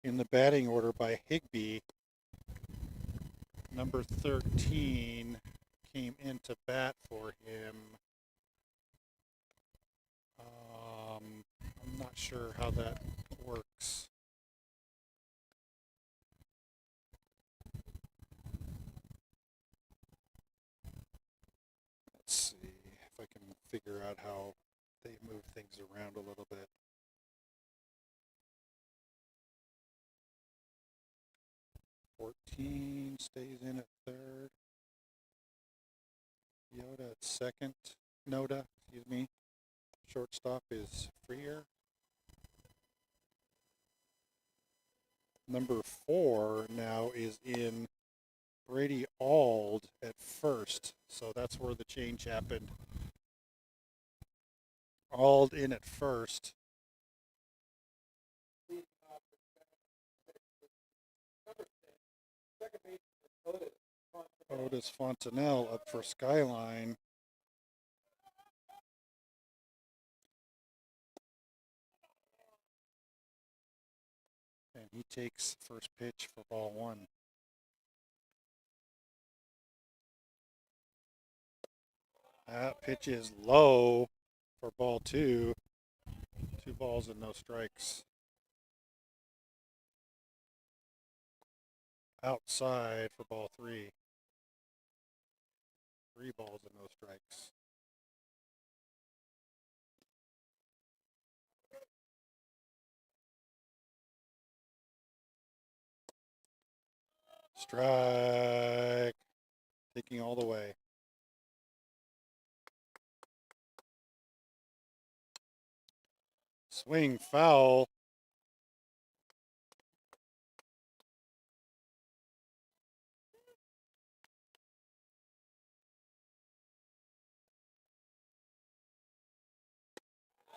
in the batting order by Higbee. Number 13 came in to bat for him. I'm not sure how that works. Let's see if I can figure out how they move things around a little bit. 14 stays in at third. Yoda at second. Noda, excuse me. Shortstop is Freer. Number 4 now is in Brady Auld at first. So that's where the change happened. Auld in at first. Otis Fontanelle up for Skyline. And he takes first pitch for ball 1. That pitch is low for ball 2. 2 balls and no strikes. Outside for ball 3. 3 balls and no strikes. Strike. Taking all the way. Swing foul.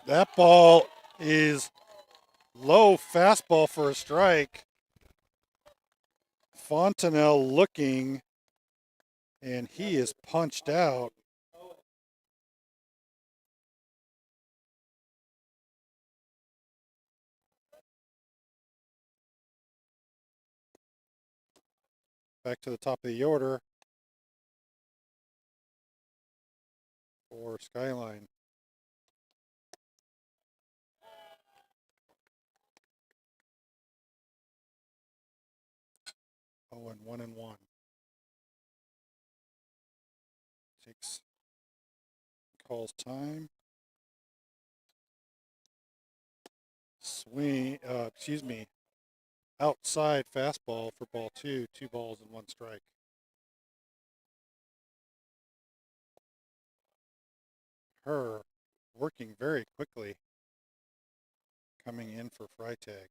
That ball is low fastball for a strike. Fontanelle looking, and he is punched out. Back to the top of the order for Skyline. Oh, and 1-1. Calls time. Swing, outside fastball for ball 2. 2 balls and 1 strike. Her working very quickly. Coming in for Freitag.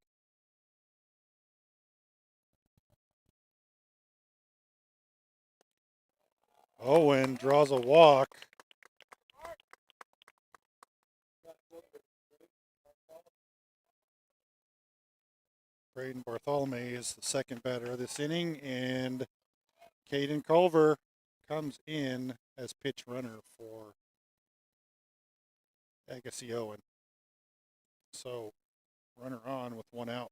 Owen draws a walk. Braden Bartholomew is the second batter of this inning, and Caden Culver comes in as pitch runner for Agassi Owen. So, runner on with 1 out.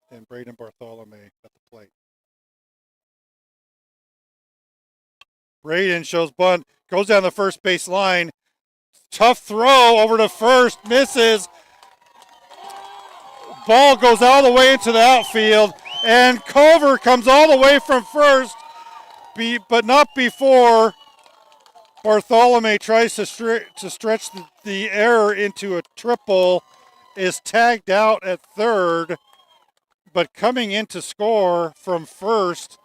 And Braden Bartholomew at the plate. Braden shows bunt, goes down the first base line. Tough throw over to first, misses. Ball goes all the way into the outfield, and Culver comes all the way from first, but not before Bartholomew tries to stretch the error into a triple, is tagged out at third, but coming in to score from first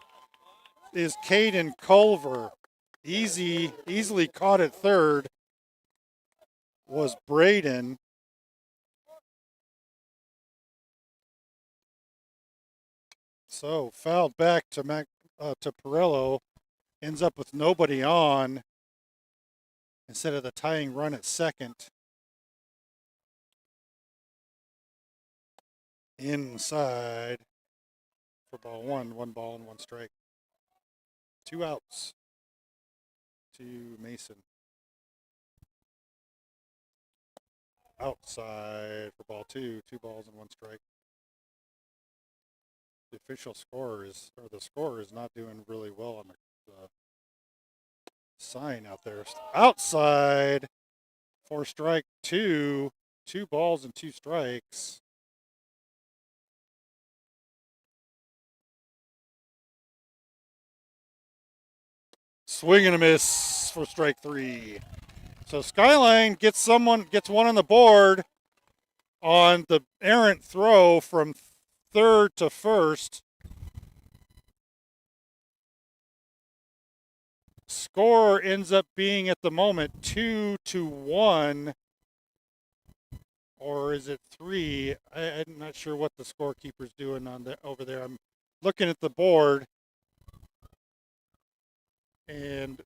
is Caden Culver. Easily caught at third was Braden. So fouled back to Pirello, ends up with nobody on instead of the tying run at second. Inside for ball 1, 1 ball and 1 strike. 2 outs to Mason. Outside for ball 2, 2 balls and 1 strike. The official scorer the scorer is not doing really well on the sign out there. Outside for strike 2, 2 balls and 2 strikes. Swing and a miss for strike 3. So Skyline gets one on the board on the errant throw from third to first. Score ends up being at the moment 2-1. Or is it 3? I'm not sure what the scorekeeper's doing over there. I'm looking at the board, and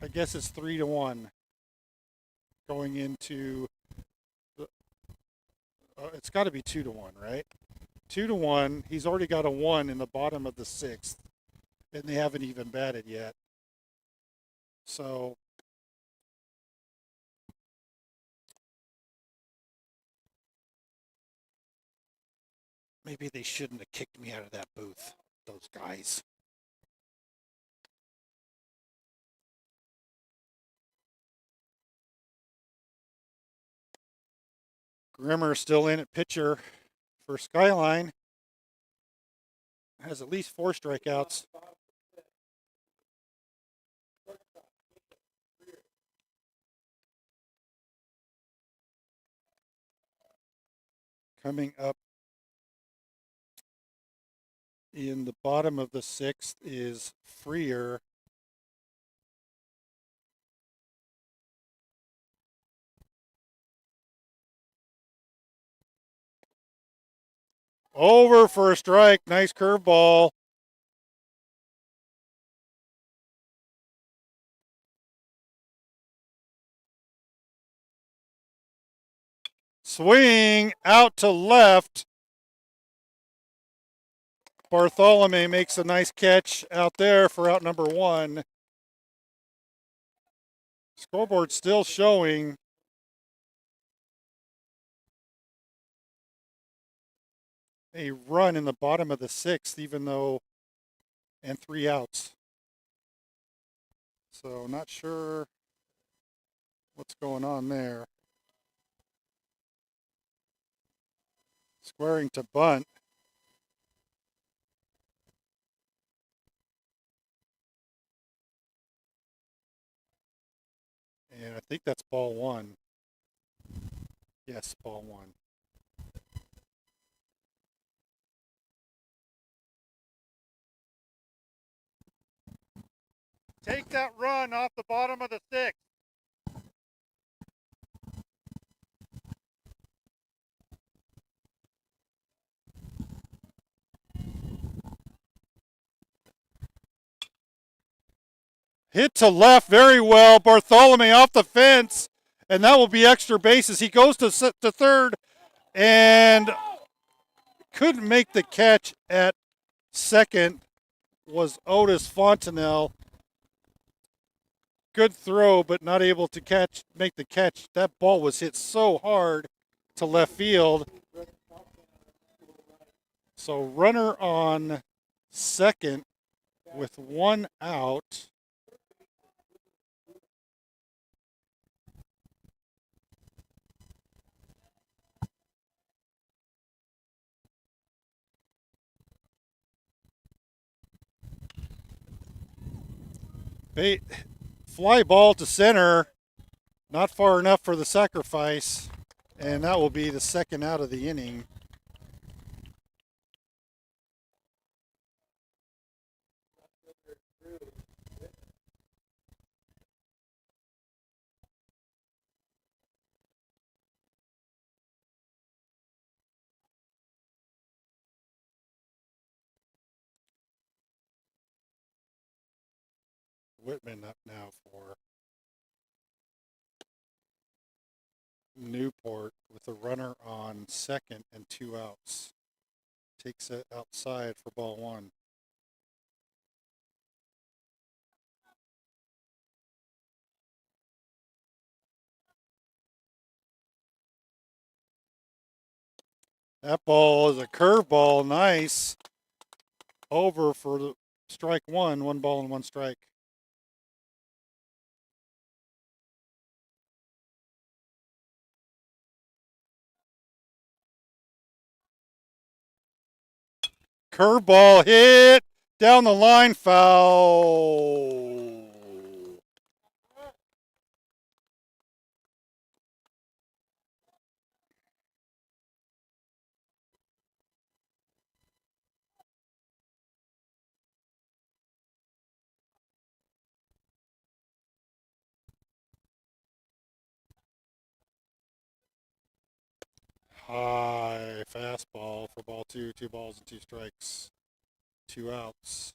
I guess it's 3-1 going into the. It's got to be 2-1, right? 2-1. He's already got a 1 in the bottom of the 6th, and they haven't even batted yet. So maybe they shouldn't have kicked me out of that booth, those guys. Grimmer still in at pitcher for Skyline. Has at least 4 strikeouts. Coming up in the bottom of the 6th is Freer. Over for a strike. Nice curveball. Swing out to left. Bartholomew makes a nice catch out there for out number 1. Scoreboard still showing a run in the bottom of the 6th, even though, and 3 outs. So not sure what's going on there. Squaring to bunt. And I think that's ball 1. Yes, ball 1. Take that run off the bottom of the 6th. Hit to left very well. Bartholomew off the fence, and that will be extra bases. He goes to third and couldn't make the catch at second. Was Otis Fontenelle. Good throw, but not able to make the catch. That ball was hit so hard to left field. So runner on second with 1 out. Fly ball to center, not far enough for the sacrifice, and that will be the 2nd out of the inning. Whitman up now for Newport with a runner on second and 2 outs. Takes it outside for ball 1. That ball is a curveball. Nice. Over for strike 1. 1 ball and 1 strike. Curveball hit down the line, foul. High fastball for ball two. 2 balls and 2 strikes. 2 outs.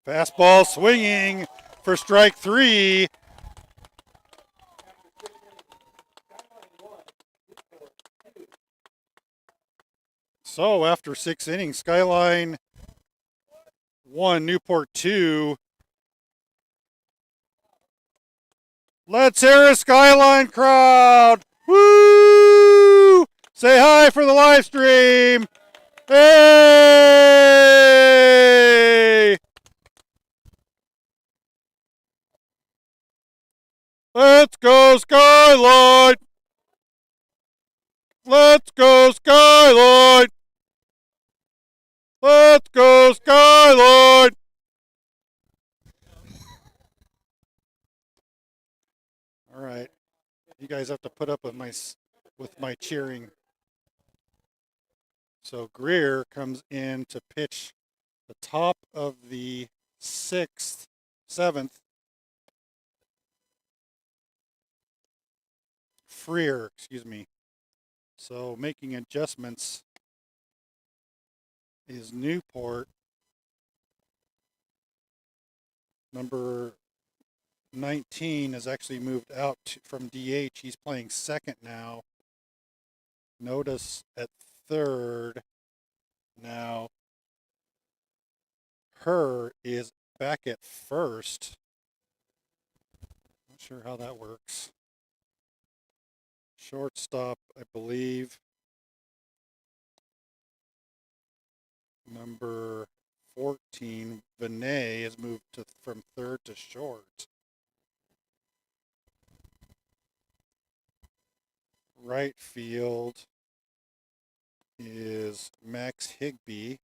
Fastball swinging for strike 3. So after 6 innings, Skyline 1, Newport 2. Let's hear a Skyline crowd. Woo! Say hi for the live stream. Hey! Let's go Skyline! Let's go Skyline! Let's go Skyline! All right, you guys have to put up with my cheering. So Greer comes in to pitch the top of the 6th, 7th. Freer, excuse me. So making adjustments is Newport. Number 19 has actually moved out from DH. He's playing second now. Notice at third now. Her is back at first. Not sure how that works. Shortstop, I believe. Number 14, Vinay, has moved from third to short. Right field is Max Higbee.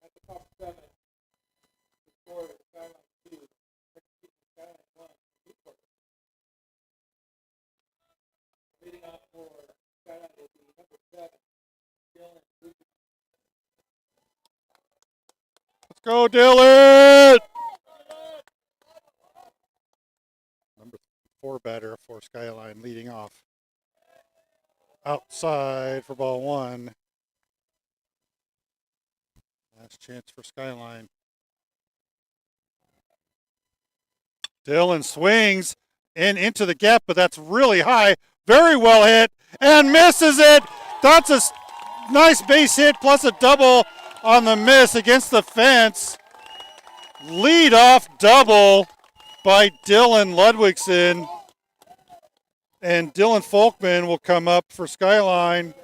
At the top 7, the score is Skyline 2, Skyline 1, Newport. Leading off for Skyline will be number 7, Dylan. Let's go, Dylan! Number 4 batter for Skyline leading off. Outside for ball 1. Last chance for Skyline. Dylan swings in into the gap, but that's really high. Very well hit and misses it. That's a nice base hit plus a double on the miss against the fence. Lead off double by Dylan Ludwigson. And Dylan Folkman will come up for Skyline.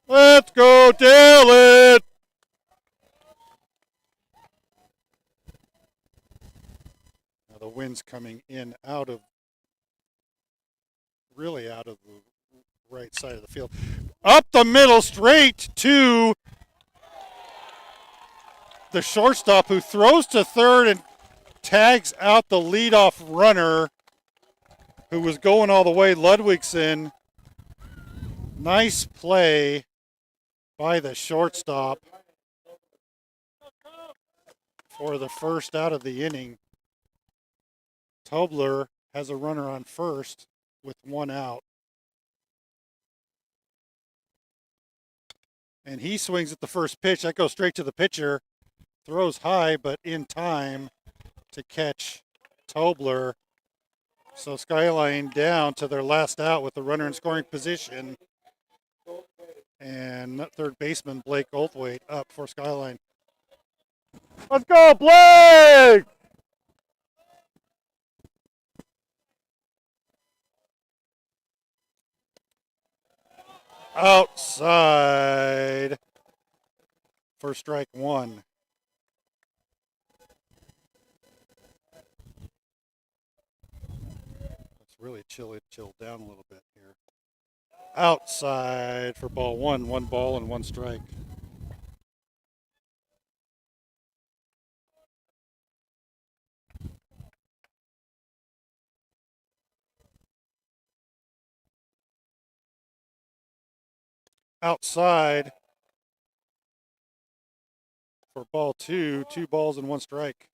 Let's go, Dylan! Now the wind's coming in really out of the right side of the field. Up the middle, straight to the shortstop, who throws to third and tags out the leadoff runner, who was going all the way, Ludwigson. Nice play by the shortstop for the first out of the inning. Tobler has a runner on first with 1 out. And he swings at the first pitch. That goes straight to the pitcher. Throws high, but in time to catch Tobler. So Skyline down to their last out with the runner in scoring position. And third baseman Blake Goldthwait up for Skyline. Let's go, Blake! Outside for strike 1. Let's really chill down a little bit here. Outside for ball 1. 1 ball and 1 strike. outside for ball two. 2 balls and 1 strike.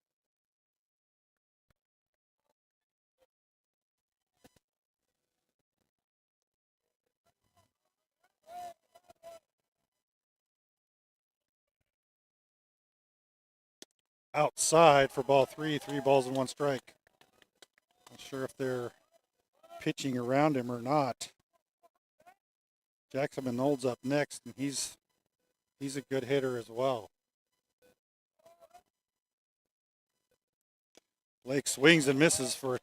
Outside for ball 3. 3 balls and 1 strike. Not sure if they're pitching around him or not. Jackson Manold's up next, and he's a good hitter as well. Blake swings and misses for a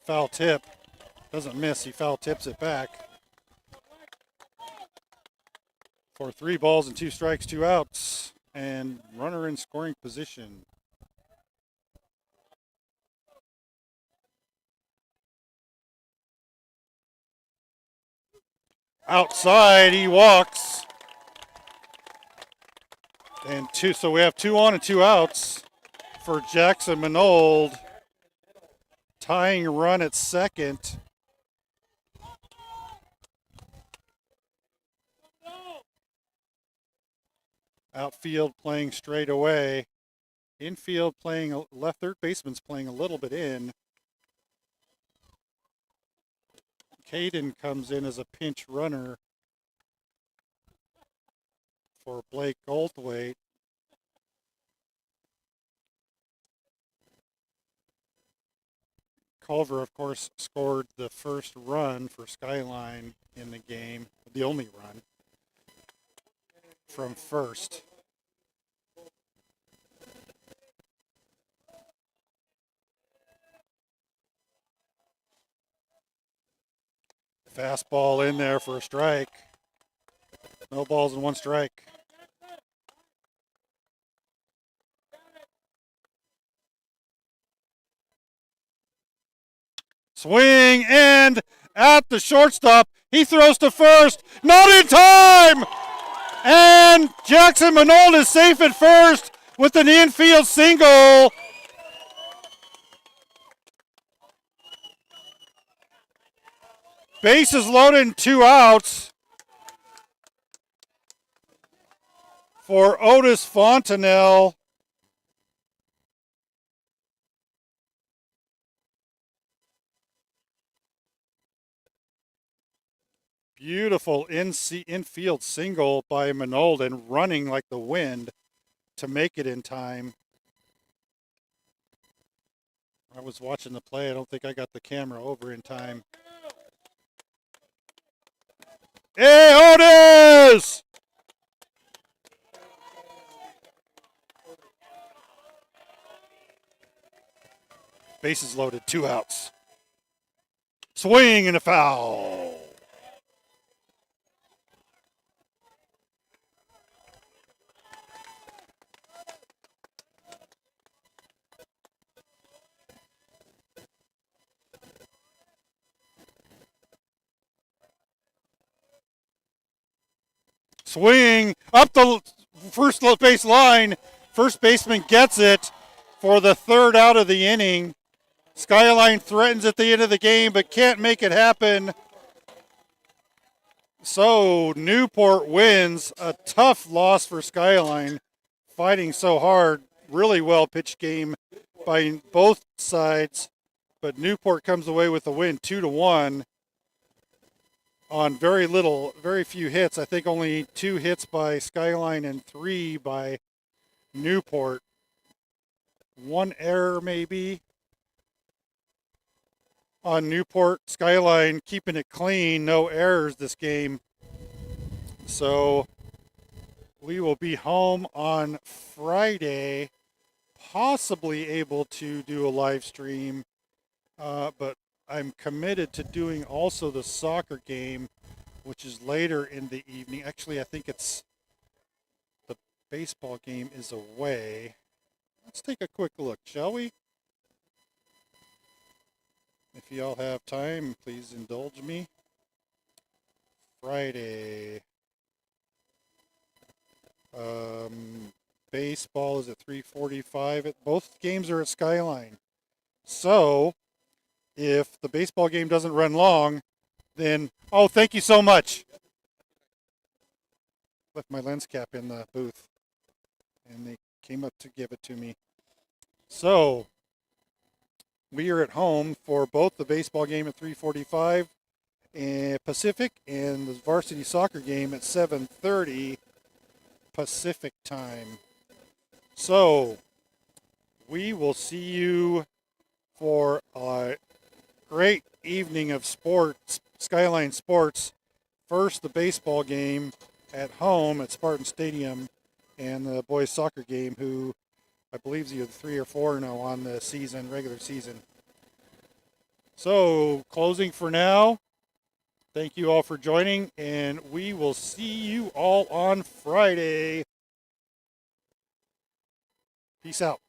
foul tip. Doesn't miss, he foul tips it back. For 3 balls and 2 strikes, 2 outs, and runner in scoring position. Outside, he walks. And 2, so we have 2 on and 2 outs for Jackson Manold. Tying run at second. Outfield playing straight away. Infield playing, left third baseman's playing a little bit in. Caden comes in as a pinch runner for Blake Goldthwait. Culver, of course, scored the first run for Skyline in the game, the only run from first. Fastball in there for a strike. No balls and 1 strike. Swing and at the shortstop. He throws to first. Not in time! And Jackson Manold is safe at first with an infield single. Bases loaded and 2 outs for Otis Fontanelle. Beautiful infield single by Manold and running like the wind to make it in time. I was watching the play. I don't think I got the camera over in time. Hey, Otis! Bases loaded, 2 outs. Swing and a foul. Swing up the first base line. First baseman gets it for the 3rd out of the inning. Skyline threatens at the end of the game, but can't make it happen. So Newport wins. A tough loss for Skyline. Fighting so hard. Really well pitched game by both sides. But Newport comes away with the win, 2-1. On very few hits. I think only 2 hits by Skyline and 3 by Newport. 1 error maybe on Newport. Skyline keeping it clean, no errors this game. So we will be home on Friday, possibly able to do a live stream, but I'm committed to doing also the soccer game, which is later in the evening. Actually, I think it's the baseball game is away. Let's take a quick look, shall we? If y'all have time, please indulge me. Friday. Baseball is at 3:45. Both games are at Skyline. So if the baseball game doesn't run long, then, oh, thank you so much. left my lens cap in the booth, and they came up to give it to me. So we are at home for both the baseball game at 3:45 Pacific and the varsity soccer game at 7:30 Pacific time. So we will see you for a great evening of sports, Skyline Sports. First, the baseball game at home at Spartan Stadium, and the boys soccer game, who I believe is either 3 or 4 now on the season, regular season. So, closing for now. Thank you all for joining, and we will see you all on Friday. Peace out.